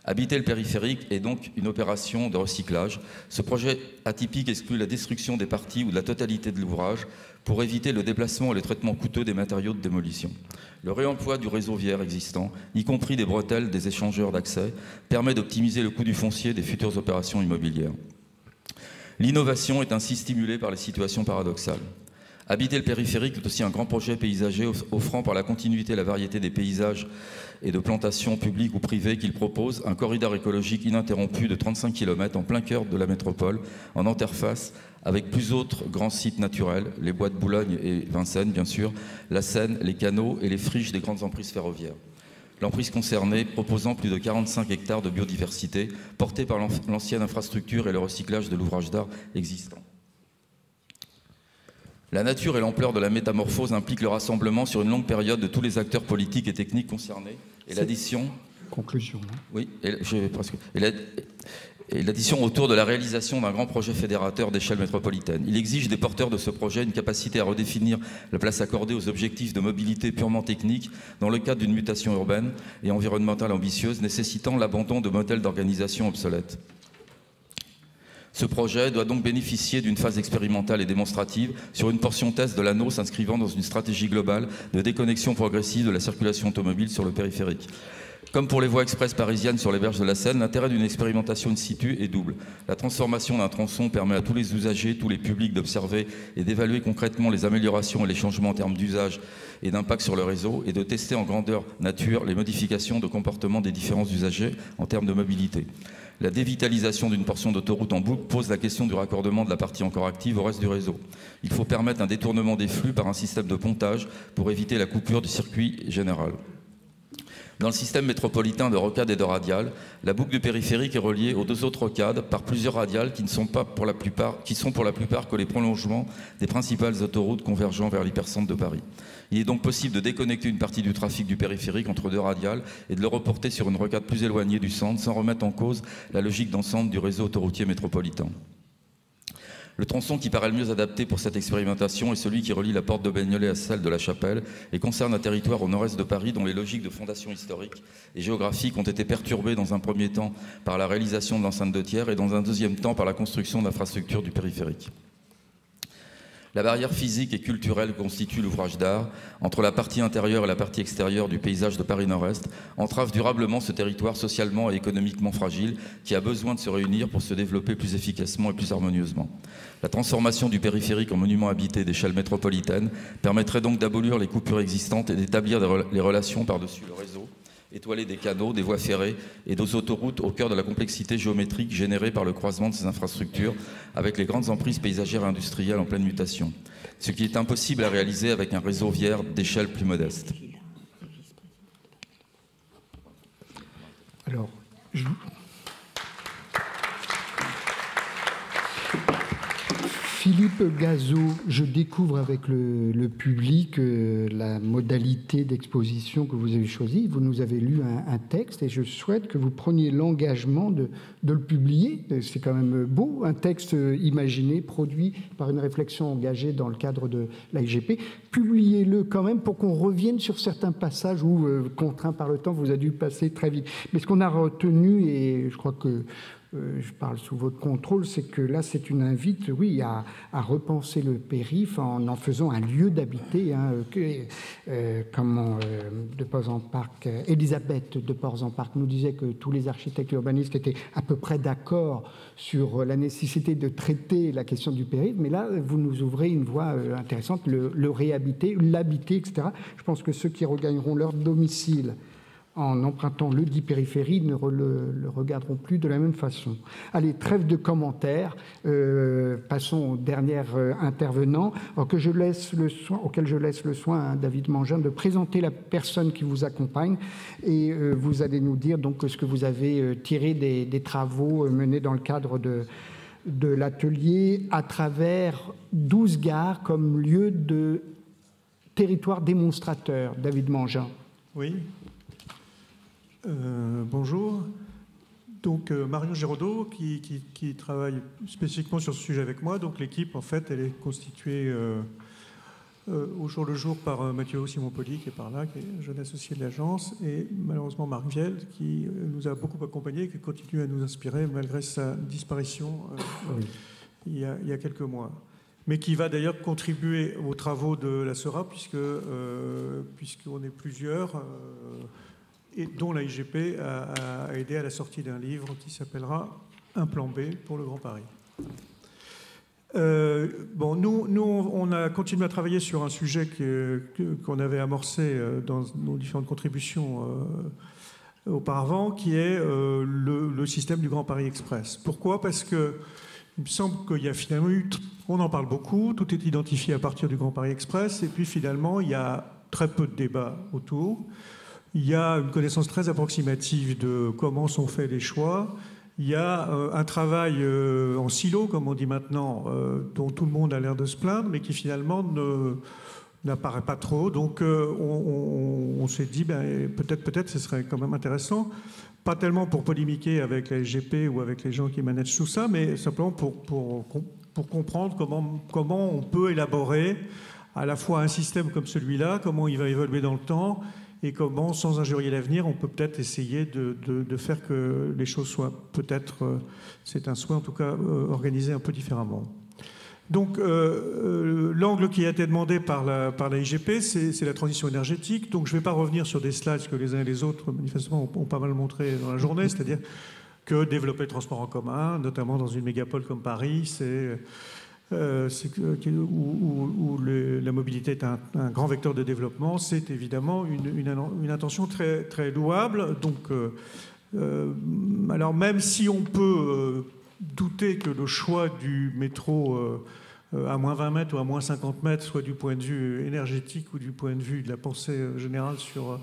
Habiter le périphérique est donc une opération de recyclage. Ce projet atypique exclut la destruction des parties ou de la totalité de l'ouvrage pour éviter le déplacement et le traitement coûteux des matériaux de démolition. Le réemploi du réseau viaire existant, y compris des bretelles des échangeurs d'accès, permet d'optimiser le coût du foncier des futures opérations immobilières. L'innovation est ainsi stimulée par les situations paradoxales. Habiter le périphérique est aussi un grand projet paysager offrant par la continuité et la variété des paysages et de plantations publiques ou privées qu'il propose un corridor écologique ininterrompu de 35 km en plein cœur de la métropole, en interface avec plus d'autres grands sites naturels, les bois de Boulogne et Vincennes bien sûr, la Seine, les canaux et les friches des grandes emprises ferroviaires. L'emprise concernée proposant plus de 45 hectares de biodiversité, portée par l'ancienne infrastructure et le recyclage de l'ouvrage d'art existant. La nature et l'ampleur de la métamorphose impliquent le rassemblement sur une longue période de tous les acteurs politiques et techniques concernés. Et l'addition... Conclusion. Hein. Oui, et l'addition autour de la réalisation d'un grand projet fédérateur d'échelle métropolitaine. Il exige des porteurs de ce projet une capacité à redéfinir la place accordée aux objectifs de mobilité purement techniques dans le cadre d'une mutation urbaine et environnementale ambitieuse nécessitant l'abandon de modèles d'organisation obsolètes. Ce projet doit donc bénéficier d'une phase expérimentale et démonstrative sur une portion test de l'anneau s'inscrivant dans une stratégie globale de déconnexion progressive de la circulation automobile sur le périphérique. Comme pour les voies express parisiennes sur les berges de la Seine, l'intérêt d'une expérimentation in situ est double. La transformation d'un tronçon permet à tous les usagers, tous les publics d'observer et d'évaluer concrètement les améliorations et les changements en termes d'usage et d'impact sur le réseau et de tester en grandeur nature les modifications de comportement des différents usagers en termes de mobilité. La dévitalisation d'une portion d'autoroute en boucle pose la question du raccordement de la partie encore active au reste du réseau. Il faut permettre un détournement des flux par un système de pontage pour éviter la coupure du circuit général. Dans le système métropolitain de rocades et de radiales, la boucle du périphérique est reliée aux deux autres rocades par plusieurs radiales qui sont pour la plupart que les prolongements des principales autoroutes convergeant vers l'hypercentre de Paris. Il est donc possible de déconnecter une partie du trafic du périphérique entre deux radiales et de le reporter sur une rocade plus éloignée du centre sans remettre en cause la logique d'ensemble du réseau autoroutier métropolitain. Le tronçon qui paraît le mieux adapté pour cette expérimentation est celui qui relie la porte de Bagnolet à celle de la Chapelle et concerne un territoire au nord-est de Paris dont les logiques de fondation historique et géographique ont été perturbées dans un premier temps par la réalisation de l'enceinte de tiers et dans un deuxième temps par la construction d'infrastructures du périphérique. La barrière physique et culturelle constitue l'ouvrage d'art entre la partie intérieure et la partie extérieure du paysage de Paris Nord-Est entrave durablement ce territoire socialement et économiquement fragile qui a besoin de se réunir pour se développer plus efficacement et plus harmonieusement. La transformation du périphérique en monument habité d'échelle métropolitaine permettrait donc d'abolir les coupures existantes et d'établir les relations par-dessus le réseau étoilé des canaux, des voies ferrées et des autoroutes au cœur de la complexité géométrique générée par le croisement de ces infrastructures avec les grandes emprises paysagères et industrielles en pleine mutation, ce qui est impossible à réaliser avec un réseau viaire d'échelle plus modeste. Alors, Philippe Gazot, je découvre avec le public la modalité d'exposition que vous avez choisie. Vous nous avez lu un texte et je souhaite que vous preniez l'engagement de le publier. C'est quand même beau, un texte imaginé, produit par une réflexion engagée dans le cadre de l'AIGP. Publiez-le quand même pour qu'on revienne sur certains passages où, contraint par le temps, vous avez dû passer très vite. Mais ce qu'on a retenu, et je crois que je parle sous votre contrôle, c'est que là, c'est une invite, oui, à repenser le périph' en faisant un lieu d'habiter. De Ports-en-Parc, Elisabeth de Ports-en-Parc nous disait que tous les architectes urbanistes étaient à peu près d'accord sur la nécessité de traiter la question du périph', mais là, vous nous ouvrez une voie intéressante, le réhabiter, l'habiter, etc. Je pense que ceux qui regagneront leur domicile en empruntant le dit périphérie ne le regarderont plus de la même façon. Allez, trêve de commentaires, passons au dernier intervenant, auquel je laisse le soin à David Mangin de présenter la personne qui vous accompagne, et vous allez nous dire donc ce que vous avez tiré des travaux menés dans le cadre de l'atelier à travers 12 gares comme lieu de territoire démonstrateur. David Mangin. Oui. Bonjour. Donc Marion Giraudot qui travaille spécifiquement sur ce sujet avec moi. Donc l'équipe, en fait, elle est constituée au jour le jour par Mathieu Simon-Poli qui est par là, qui est jeune associé de l'agence, et malheureusement Marc Viel qui nous a beaucoup accompagnés et qui continue à nous inspirer malgré sa disparition il y a quelques mois. Mais qui va d'ailleurs contribuer aux travaux de la SERA puisqu'on est plusieurs, et dont la IGP a aidé à la sortie d'un livre qui s'appellera « Un plan B pour le Grand Paris ». Nous, on a continué à travailler sur un sujet qu'on avait amorcé dans nos différentes contributions auparavant, qui est le système du Grand Paris Express. Pourquoi ? Parce que il me semble qu'il y a finalement eu, on en parle beaucoup, tout est identifié à partir du Grand Paris Express, et puis finalement il y a très peu de débats autour. Il y a une connaissance très approximative de comment sont faits les choix. Il y a un travail en silo, comme on dit maintenant, dont tout le monde a l'air de se plaindre, mais qui finalement n'apparaît pas trop. Donc on s'est dit, peut-être ce serait quand même intéressant, pas tellement pour polémiquer avec la SGP ou avec les gens qui managent tout ça, mais simplement pour comprendre comment on peut élaborer à la fois un système comme celui-là, comment il va évoluer dans le temps, et comment, sans injurier l'avenir, on peut peut-être essayer de faire que les choses soient peut-être, c'est un souhait en tout cas, organisées un peu différemment. Donc l'angle qui a été demandé par la IGP, c'est la transition énergétique. Donc je ne vais pas revenir sur des slides que les uns et les autres, manifestement, ont pas mal montré dans la journée, c'est-à-dire que développer le transport en commun, notamment dans une mégapole comme Paris, où la mobilité est un grand vecteur de développement, c'est évidemment une intention très, très louable. Donc, alors même si on peut douter que le choix du métro à moins 20 mètres ou à moins 50 mètres soit du point de vue énergétique ou du point de vue de la pensée générale sur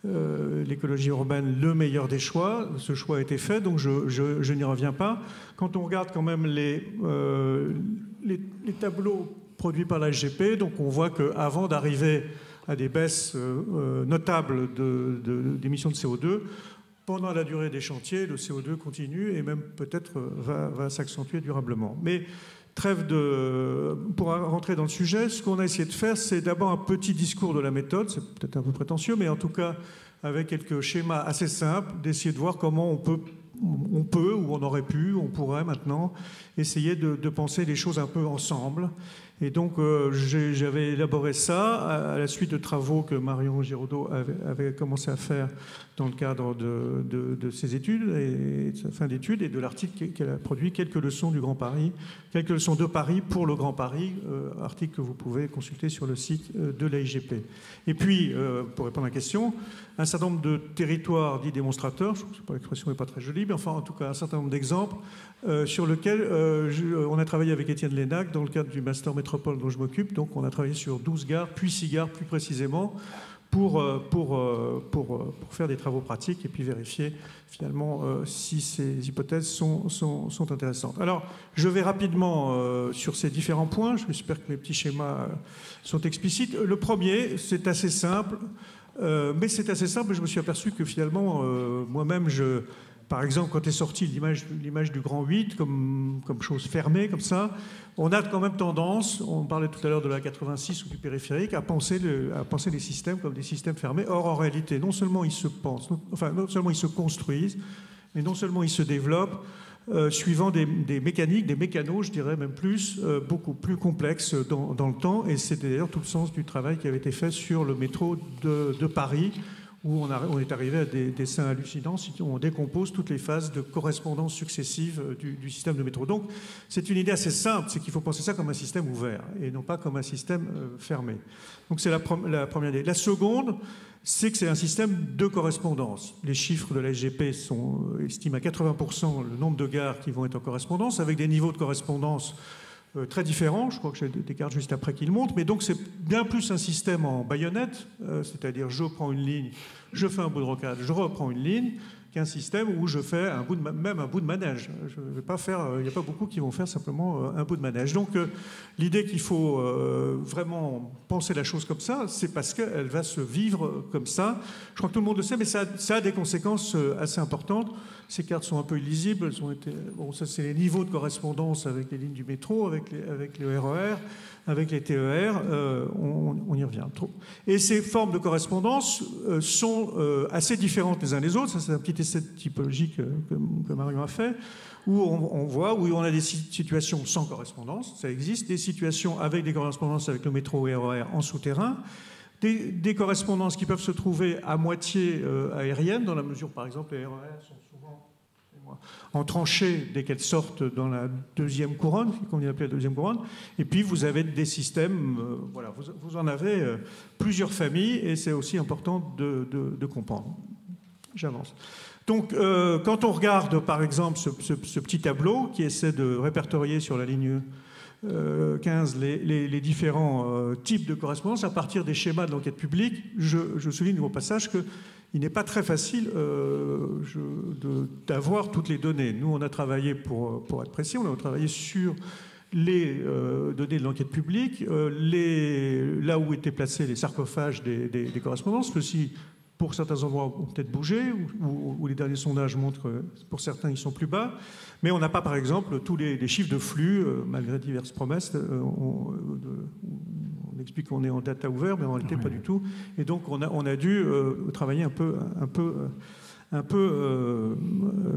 l'écologie urbaine le meilleur des choix, ce choix a été fait, donc je n'y reviens pas. Quand on regarde quand même les tableaux produits par la SGP, donc on voit qu'avant d'arriver à des baisses notables d'émissions de CO2, pendant la durée des chantiers, le CO2 continue et même peut-être va s'accentuer durablement. Mais pour rentrer dans le sujet, ce qu'on a essayé de faire, c'est d'abord un petit discours de la méthode, c'est peut-être un peu prétentieux, mais en tout cas avec quelques schémas assez simples, d'essayer de voir comment on peut, ou on aurait pu, on pourrait maintenant essayer de penser les choses un peu ensemble. Et donc j'avais élaboré ça à la suite de travaux que Marion Giraudot avait commencé à faire dans le cadre de ses études et de sa fin d'études et de l'article qu'elle a produit, quelques leçons du Grand Paris, quelques leçons de Paris pour le Grand Paris, article que vous pouvez consulter sur le site de l'AIGP. Et puis, pour répondre à la question, un certain nombre de territoires dits démonstrateurs, je trouve que l'expression n'est pas très jolie, mais enfin en tout cas un certain nombre d'exemples sur lesquels on a travaillé avec Étienne Lénac dans le cadre du Master Métropole dont je m'occupe. Donc on a travaillé sur 12 gares, puis 6 gares plus précisément, pour faire des travaux pratiques et puis vérifier finalement si ces hypothèses sont intéressantes. Alors, je vais rapidement sur ces différents points. J'espère que mes petits schémas sont explicites. Le premier, c'est assez simple, mais c'est assez simple et je me suis aperçu que finalement, moi-même, par exemple, quand est sortie l'image du Grand 8 comme chose fermée, comme ça, on a quand même tendance, on parlait tout à l'heure de la 86 ou du périphérique, à penser les systèmes comme des systèmes fermés. Or, en réalité, non seulement ils se pensent, non seulement ils se construisent, mais non seulement ils se développent suivant des mécaniques, des mécanos, je dirais même plus, beaucoup plus complexes dans le temps. Et c'était d'ailleurs tout le sens du travail qui avait été fait sur le métro de Paris, où on est arrivé à des dessins hallucinants si on décompose toutes les phases de correspondance successive du système de métro. Donc, c'est une idée assez simple, c'est qu'il faut penser ça comme un système ouvert et non pas comme un système fermé. Donc, c'est la première idée. La seconde, c'est que c'est un système de correspondance. Les chiffres de la SGP estiment à 80% le nombre de gares qui vont être en correspondance, avec des niveaux de correspondance très différents. Je crois que j'ai des cartes juste après qui le montrent. Mais donc, c'est bien plus un système en baïonnette, c'est-à-dire je prends une ligne, je fais un bout de rocade, je reprends une ligne, qu'un système où je fais même un bout de manège. Je vais pas faire, il n'y a pas beaucoup qui vont faire simplement un bout de manège. Donc l'idée qu'il faut vraiment penser la chose comme ça, c'est parce qu'elle va se vivre comme ça. Je crois que tout le monde le sait, mais ça a des conséquences assez importantes. Ces cartes sont un peu illisibles. Elles ont été, bon, ça c'est les niveaux de correspondance avec les lignes du métro, avec le RER, avec les TER. On y revient trop. Et ces formes de correspondance sont assez différentes les uns des autres. Ça, c'est un petit essai typologique que Marion a fait, où on voit où on a des situations sans correspondance, ça existe, des situations avec des correspondances avec le métro et RER en souterrain, des correspondances qui peuvent se trouver à moitié aériennes, dans la mesure, par exemple, les RER sont souvent en tranchée dès qu'elles sortent dans la deuxième couronne, qu'on appelle la deuxième couronne, et puis vous avez des systèmes, voilà, vous en avez plusieurs familles, et c'est aussi important de comprendre. J'avance. Donc, quand on regarde, par exemple, ce petit tableau qui essaie de répertorier sur la ligne 15 les différents types de correspondance à partir des schémas de l'enquête publique, je souligne au passage qu'il n'est pas très facile d'avoir toutes les données. Nous, on a travaillé, pour être précis, on a travaillé sur les données de l'enquête publique, là où étaient placés les sarcophages des correspondances, ceci pour certains endroits ont peut-être bougé, ou les derniers sondages montrent que pour certains ils sont plus bas, mais on n'a pas par exemple tous les chiffres de flux, malgré diverses promesses. On explique qu'on est en data ouvert, mais en réalité pas du tout. Et donc on a dû travailler un peu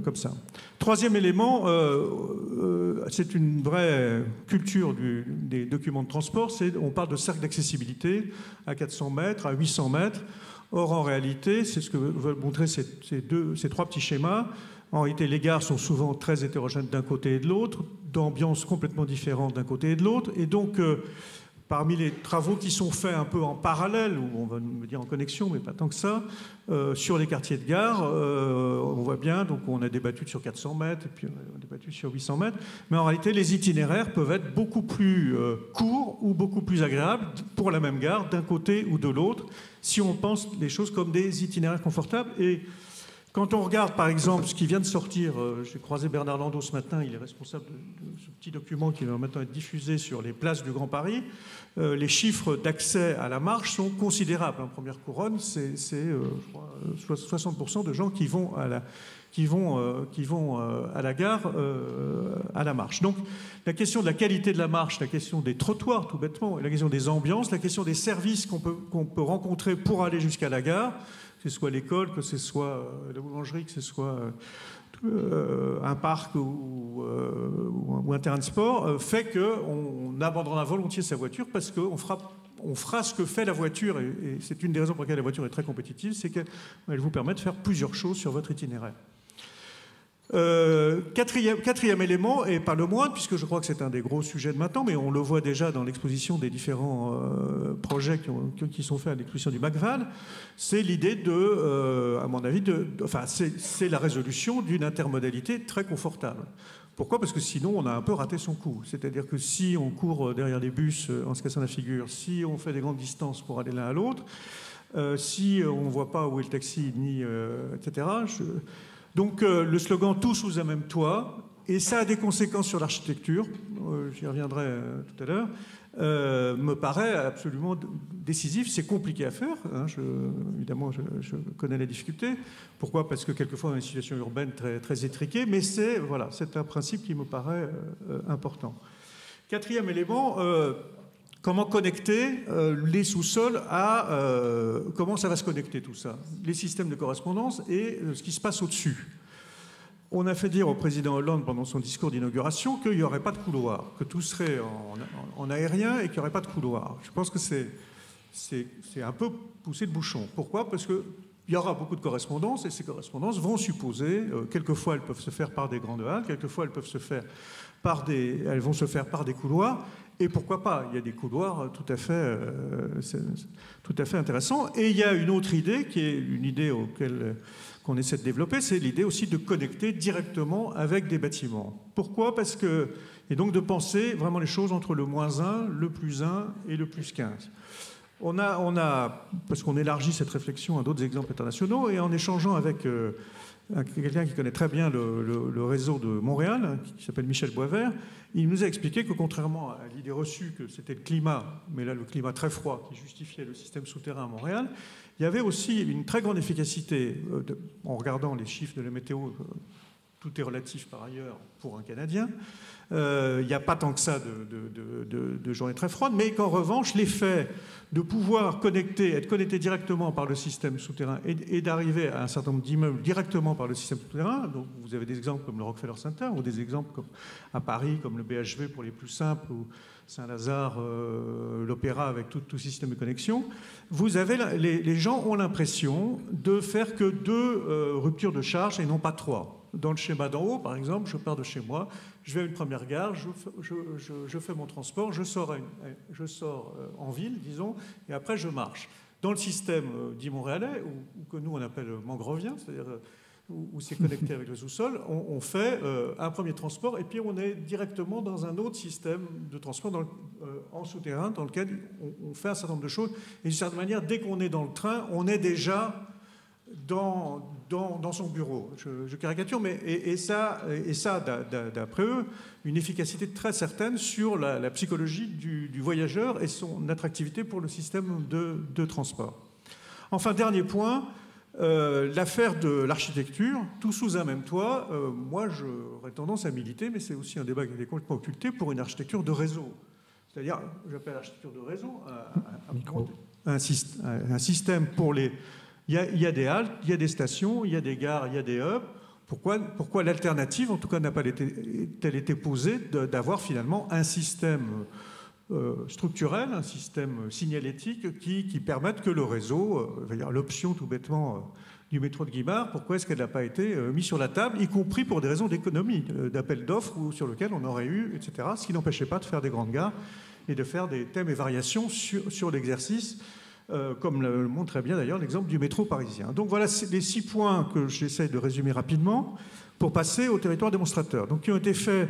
comme ça. Troisième élément, c'est une vraie culture des documents de transport, on parle de cercle d'accessibilité à 400 mètres, à 800 mètres. Or, en réalité, c'est ce que veulent montrer ces trois petits schémas. En réalité, les gares sont souvent très hétérogènes d'un côté et de l'autre, d'ambiances complètement différentes d'un côté et de l'autre. Et donc, parmi les travaux qui sont faits un peu en parallèle, ou on va me dire en connexion, mais pas tant que ça, sur les quartiers de gare, on voit bien, donc on a débattu sur 400 mètres, et puis on a débattu sur 800 mètres, mais en réalité, les itinéraires peuvent être beaucoup plus courts ou beaucoup plus agréables pour la même gare, d'un côté ou de l'autre, si on pense les choses comme des itinéraires confortables. Et quand on regarde, par exemple, ce qui vient de sortir, j'ai croisé Bernard Landau ce matin, il est responsable de ce petit document qui va maintenant être diffusé sur les places du Grand Paris. Les chiffres d'accès à la marche sont considérables. En première couronne, c'est je crois, 60% de gens qui vont à la gare à la marche. Donc, la question de la qualité de la marche, la question des trottoirs, tout bêtement, la question des ambiances, la question des services qu'on peut rencontrer pour aller jusqu'à la gare, que ce soit l'école, que ce soit la boulangerie, que ce soit un parc ou un terrain de sport, fait qu'on abandonnera volontiers sa voiture parce qu'on fera ce que fait la voiture. Et c'est une des raisons pour lesquelles la voiture est très compétitive, c'est qu'elle vous permet de faire plusieurs choses sur votre itinéraire. Quatrième élément, et pas le moindre, puisque je crois que c'est un des gros sujets de maintenant, mais on le voit déjà dans l'exposition des différents projets qui sont faits à l'exposition du McVal, c'est l'idée à mon avis, c'est la résolution d'une intermodalité très confortable. Pourquoi ? Parce que sinon, on a un peu raté son coup. C'est-à-dire que si on court derrière les bus en se cassant la figure, si on fait des grandes distances pour aller l'un à l'autre, si on ne voit pas où est le taxi, etc., donc le slogan « Tous sous un même toit », et ça a des conséquences sur l'architecture, j'y reviendrai tout à l'heure, me paraît absolument décisif. C'est compliqué à faire, hein, évidemment je connais les difficultés. Pourquoi ? Parce que quelquefois on a une situation urbaine très, très étriquée, mais c'est un principe qui me paraît important. Quatrième élément, comment connecter les sous-sols comment ça va se connecter tout ça ? Les systèmes de correspondance et ce qui se passe au-dessus. On a fait dire au président Hollande pendant son discours d'inauguration qu'il n'y aurait pas de couloir, que tout serait en aérien et qu'il n'y aurait pas de couloir. Je pense que c'est un peu pousser le bouchon. Pourquoi ? Parce qu'il y aura beaucoup de correspondances et ces correspondances vont supposer, quelquefois elles peuvent se faire par des grandes halles, quelquefois elles vont se faire par des couloirs. Et pourquoi pas? Il y a des couloirs tout à fait intéressants. Et il y a une autre idée, qui est une idée qu'on essaie de développer, c'est l'idée aussi de connecter directement avec des bâtiments. Pourquoi? Parce que, et donc de penser vraiment les choses entre le -1, le +1 et le +15. Parce qu'on élargit cette réflexion à d'autres exemples internationaux, et en échangeant avec quelqu'un qui connaît très bien le réseau de Montréal, qui s'appelle Michel Boisvert, il nous a expliqué que contrairement à l'idée reçue que c'était le climat, mais là le climat très froid qui justifiait le système souterrain à Montréal, il y avait aussi une très grande efficacité, en regardant les chiffres de la météo, tout est relatif par ailleurs pour un Canadien, il n'y a pas tant que ça de journées très froides, mais qu'en revanche, l'effet de pouvoir être connecté directement par le système souterrain et d'arriver à un certain nombre d'immeubles directement par le système souterrain, donc vous avez des exemples comme le Rockefeller Center, ou des exemples comme à Paris, comme le BHV pour les plus simples, ou Saint-Lazare, l'Opéra avec tout système de connexion, les gens ont l'impression de faire que 2 ruptures de charge et non pas 3. Dans le schéma d'en haut, par exemple, je pars de chez moi, je vais à une première gare, je fais mon transport, je sors en ville, disons, et après je marche. Dans le système dit montréalais, ou que nous on appelle mangrovien, c'est-à-dire où c'est connecté avec le sous-sol, on fait un premier transport et puis on est directement dans un autre système de transport en souterrain dans lequel on fait un certain nombre de choses. Et d'une certaine manière, dès qu'on est dans le train, on est déjà dans son bureau. Je caricature, mais et ça d'après eux, une efficacité très certaine sur la psychologie du voyageur et son attractivité pour le système de transport. Enfin, dernier point, l'affaire de l'architecture, tout sous un même toit. Moi, j'aurais tendance à militer, mais c'est aussi un débat qui est complètement occulté, pour une architecture de réseau. C'est-à-dire, j'appelle architecture de réseau un système pour les... Il y a des haltes, il y a des stations, il y a des gares, il y a des hubs. Pourquoi l'alternative, en tout cas, n'a pas été posée d'avoir finalement un système structurel, un système signalétique qui permette que le réseau, l'option tout bêtement du métro de Guimard, pourquoi est-ce qu'elle n'a pas été mise sur la table, y compris pour des raisons d'économie, d'appel d'offres sur lequel on aurait eu, etc., ce qui n'empêchait pas de faire des grandes gares et de faire des thèmes et variations sur l'exercice, comme le montre très bien d'ailleurs l'exemple du métro parisien. Donc voilà les 6 points que j'essaie de résumer rapidement pour passer au territoire démonstrateur, donc qui ont été faits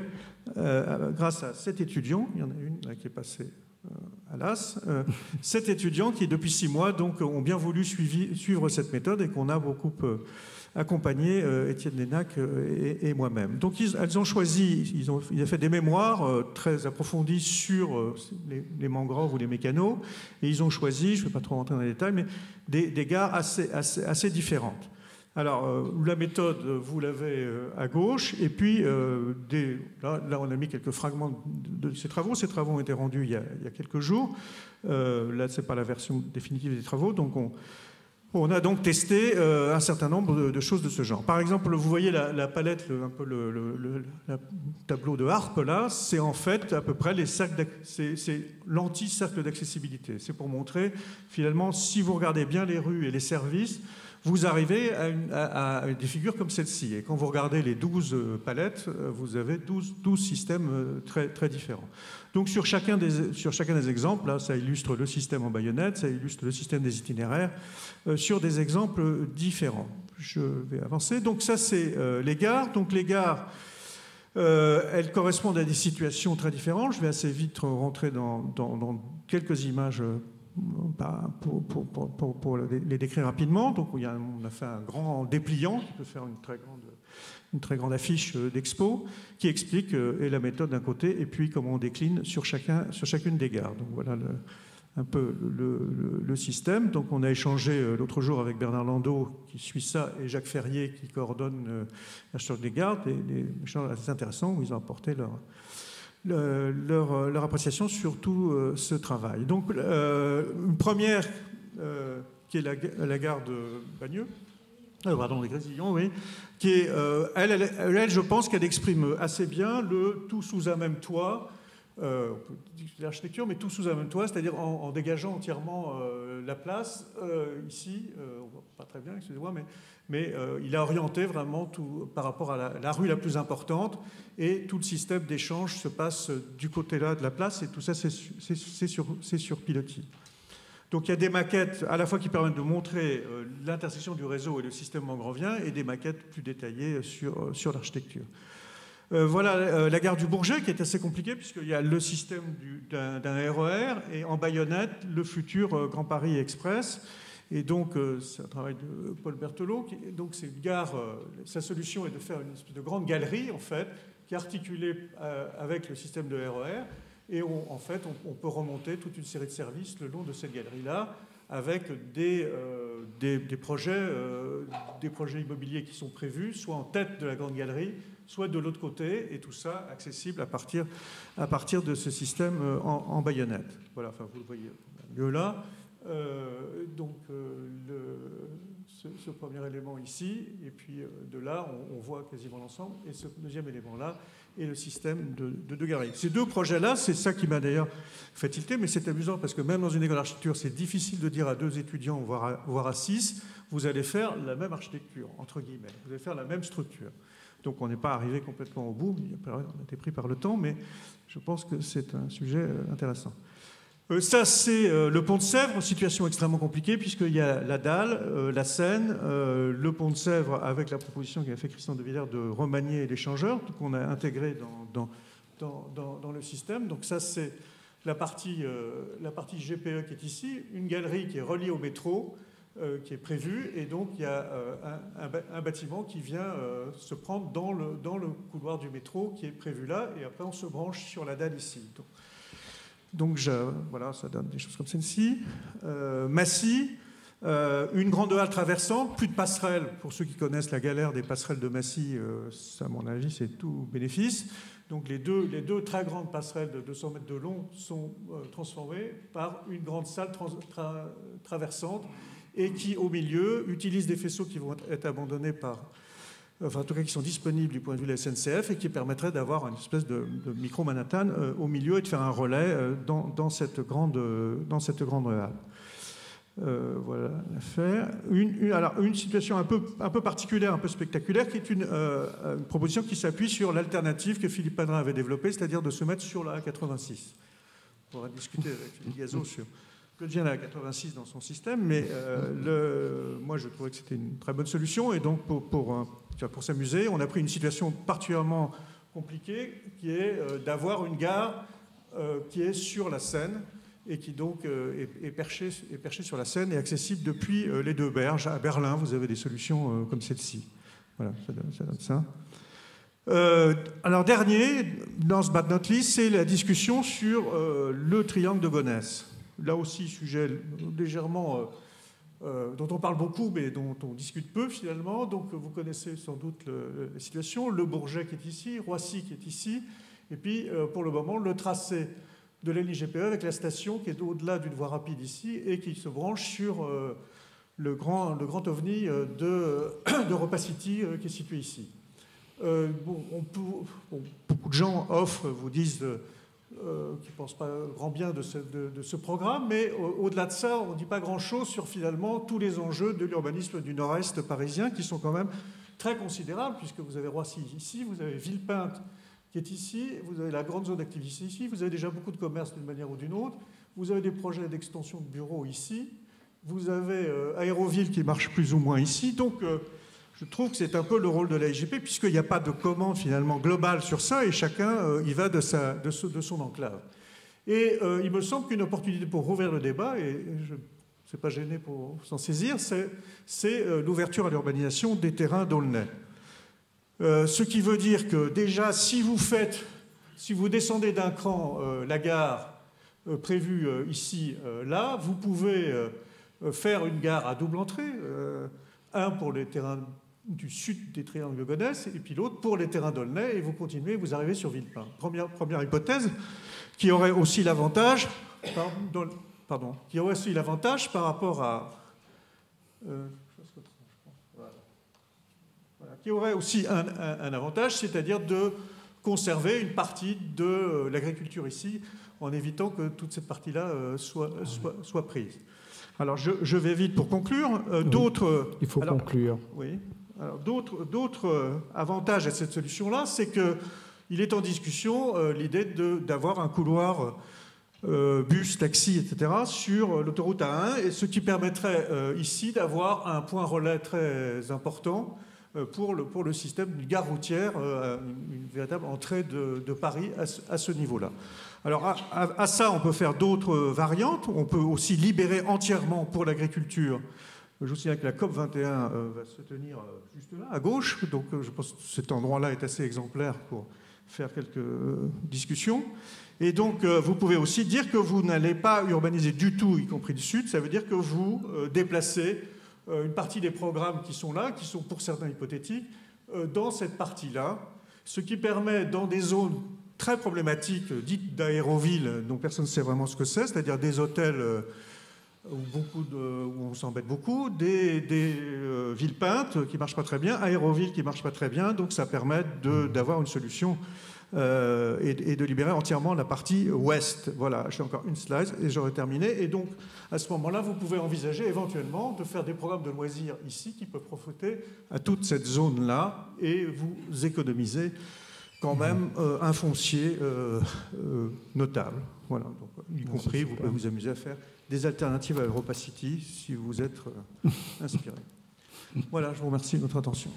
grâce à 7 étudiants. Il y en a une là, qui est passée à l'AS. 7 étudiants qui, depuis 6 mois, donc, ont bien voulu suivre cette méthode et qu'on a beaucoup accompagné, Étienne Lénac et moi-même. Donc elles ont choisi, ils ont fait des mémoires très approfondies sur les mangroves ou les mécanos, et ils ont choisi, je ne vais pas trop rentrer dans les détails, mais des gares assez différentes. Alors, la méthode, vous l'avez à gauche, et puis là, on a mis quelques fragments de ces travaux. Ces travaux ont été rendus il y a quelques jours. Là, ce n'est pas la version définitive des travaux, donc on a donc testé un certain nombre de choses de ce genre. Par exemple, vous voyez la palette, un peu le tableau de Harpe, là, c'est en fait à peu près c'est l'anti-cercle d'accessibilité. C'est pour montrer, finalement, si vous regardez bien les rues et les services, vous arrivez à des figures comme celle-ci. Et quand vous regardez les 12 palettes, vous avez 12 systèmes très, très différents. Donc sur chacun des exemples, là, ça illustre le système en baïonnette, ça illustre le système des itinéraires, sur des exemples différents. Je vais avancer. Donc ça, c'est les gares. Donc les gares, elles correspondent à des situations très différentes. Je vais assez vite rentrer dans quelques images pour les décrire rapidement. Donc on a fait un grand dépliant qui peut faire une très grande affiche d'expo qui explique la méthode d'un côté et puis comment on décline sur chacune des gares. Donc voilà un peu le système. Donc on a échangé l'autre jour avec Bernard Landau qui suit ça et Jacques Ferrier qui coordonne la charge des gares, des échanges assez intéressants où ils ont apporté leur appréciation sur tout ce travail. Donc, une première, qui est la gare de Bagneux, pardon, des Grésillons, oui, qui est, elle, je pense qu'elle exprime assez bien le tout sous un même toit, on peut discuter l'architecture, mais tout sous un même toit, c'est-à-dire en dégageant entièrement la place. Ici, on ne voit pas très bien, excusez-moi, mais il a orienté vraiment tout par rapport à la rue la plus importante, et tout le système d'échange se passe du côté-là de la place, et tout ça, c'est sur pilotis. Donc il y a des maquettes à la fois qui permettent de montrer l'intersection du réseau et le système mangrovien, et des maquettes plus détaillées sur l'architecture. Voilà la gare du Bourget, qui est assez compliquée, puisqu'il y a le système d'un RER, et en baïonnette, le futur Grand Paris Express. Et donc, c'est un travail de Paul Berthelot. Donc, c'est une gare, sa solution est de faire une espèce de grande galerie, en fait, qui est articulée avec le système de RER. Et en fait, on peut remonter toute une série de services le long de cette galerie-là, avec des projets immobiliers qui sont prévus, soit en tête de la grande galerie, soit de l'autre côté, et tout ça accessible à partir de ce système en baïonnette. Voilà, enfin, vous le voyez mieux là. Ce premier élément ici, et puis de là, on voit quasiment l'ensemble, et ce deuxième élément-là est le système de deux galeries. Ces deux projets-là, c'est ça qui m'a d'ailleurs fait tilter, mais c'est amusant parce que même dans une école d'architecture, c'est difficile de dire à deux étudiants, voire à 6, vous allez faire la même architecture, entre guillemets, vous allez faire la même structure. Donc on n'est pas arrivé complètement au bout, on a été pris par le temps, mais je pense que c'est un sujet intéressant. Ça, c'est le pont de Sèvres, situation extrêmement compliquée, puisqu'il y a la dalle, la Seine, le pont de Sèvres, avec la proposition qu'a fait Christian de Villers de remanier l'échangeur, qu'on a intégré dans le système. Donc ça, c'est la partie GPE qui est ici, une galerie qui est reliée au métro, qui est prévue, et donc il y a un bâtiment qui vient se prendre dans le couloir du métro qui est prévu là, et après on se branche sur la dalle ici. Donc voilà, ça donne des choses comme celle-ci. Massy, une grande halle traversante, plus de passerelles. Pour ceux qui connaissent la galère des passerelles de Massy, à mon avis, c'est tout bénéfice. Donc les deux très grandes passerelles de 200 mètres de long sont transformées par une grande salle traversante, et qui, au milieu, utilise des faisceaux qui vont être abandonnés en tout cas qui sont disponibles du point de vue de la SNCF, et qui permettraient d'avoir une espèce de micro-Manhattan au milieu, et de faire un relais dans cette grande halle. Voilà l'affaire. Une situation un peu particulière, un peu spectaculaire, qui est une proposition qui s'appuie sur l'alternative que Philippe Padrin avait développée, c'est-à-dire de se mettre sur la A86. On pourra discuter avec Philippe Gazo sur que devient la A86 dans son système, mais moi je trouvais que c'était une très bonne solution, et donc pour s'amuser, on a pris une situation particulièrement compliquée, qui est d'avoir une gare qui est sur la Seine, et qui donc est perchée sur la Seine et accessible depuis les deux berges. À Berlin, vous avez des solutions comme celle-ci. Voilà, ça donne ça. Alors dernier, dans ce but not least, c'est la discussion sur le triangle de Gonesse. Là aussi, sujet légèrement dont on parle beaucoup, mais dont on discute peu finalement. Donc vous connaissez sans doute la situation. Le Bourget qui est ici, Roissy qui est ici, et puis pour le moment, le tracé de la ligne GPE avec la station qui est au-delà d'une voie rapide ici, et qui se branche sur le grand ovni de Repas City qui est situé ici. Beaucoup de gens vous disent qui ne pensent pas grand bien de ce programme, mais au-delà de ça, on ne dit pas grand-chose sur finalement tous les enjeux de l'urbanisme du nord-est parisien, qui sont quand même très considérables, puisque vous avez Roissy ici, vous avez Villepinte qui est ici, vous avez la grande zone d'activité ici, vous avez déjà beaucoup de commerces d'une manière ou d'une autre, vous avez des projets d'extension de bureaux ici, vous avez Aéroville qui marche plus ou moins ici, donc je trouve que c'est un peu le rôle de la SGP, puisqu'il n'y a pas de commande finalement globale sur ça, et chacun y va de son enclave. Et il me semble qu'une opportunité pour rouvrir le débat, et je ne suis pas gêné pour s'en saisir, c'est l'ouverture à l'urbanisation des terrains d'Aulnay. Ce qui veut dire que déjà, si vous descendez d'un cran la gare prévue ici, là, vous pouvez faire une gare à double entrée, un pour les terrains du sud des triangles de Gonesse, et puis l'autre pour les terrains d'Aulnay, et vous continuez, vous arrivez sur Villepinte. Première hypothèse, qui aurait aussi l'avantage, par rapport à... qui aurait aussi un avantage, c'est-à-dire de conserver une partie de l'agriculture ici, en évitant que toute cette partie-là soit prise. Alors, je vais vite pour conclure. Il faut conclure. Oui. Alors, d'autres avantages à cette solution-là, c'est qu'il est en discussion l'idée d'avoir un couloir bus, taxi, etc., sur l'autoroute A1, et ce qui permettrait ici d'avoir un point relais très important pour le système d'une gare routière, une véritable entrée de Paris à ce niveau-là. Alors, à ça, on peut faire d'autres variantes. On peut aussi libérer entièrement pour l'agriculture. Je vous signale que la COP 21 va se tenir juste là, à gauche. Donc, je pense que cet endroit-là est assez exemplaire pour faire quelques discussions. Et donc, vous pouvez aussi dire que vous n'allez pas urbaniser du tout, y compris du sud. Ça veut dire que vous déplacez une partie des programmes qui sont là, qui sont pour certains hypothétiques, dans cette partie-là, ce qui permet, dans des zones très problématiques, dites d'aéroville, dont personne ne sait vraiment ce que c'est-à-dire des hôtels où on s'embête beaucoup, des villes peintes qui ne marchent pas très bien, aérovilles qui ne marchent pas très bien, donc ça permet d'avoir une solution et de libérer entièrement la partie ouest. Voilà, j'ai encore une slide et j'aurai terminé. Et donc, à ce moment-là, vous pouvez envisager éventuellement de faire des programmes de loisirs ici qui peuvent profiter à toute cette zone-là et vous économiser quand même un foncier notable. Voilà, donc, y compris, vous pouvez vous amuser à faire des alternatives à Europa City si vous êtes inspiré. Voilà, je vous remercie de votre attention.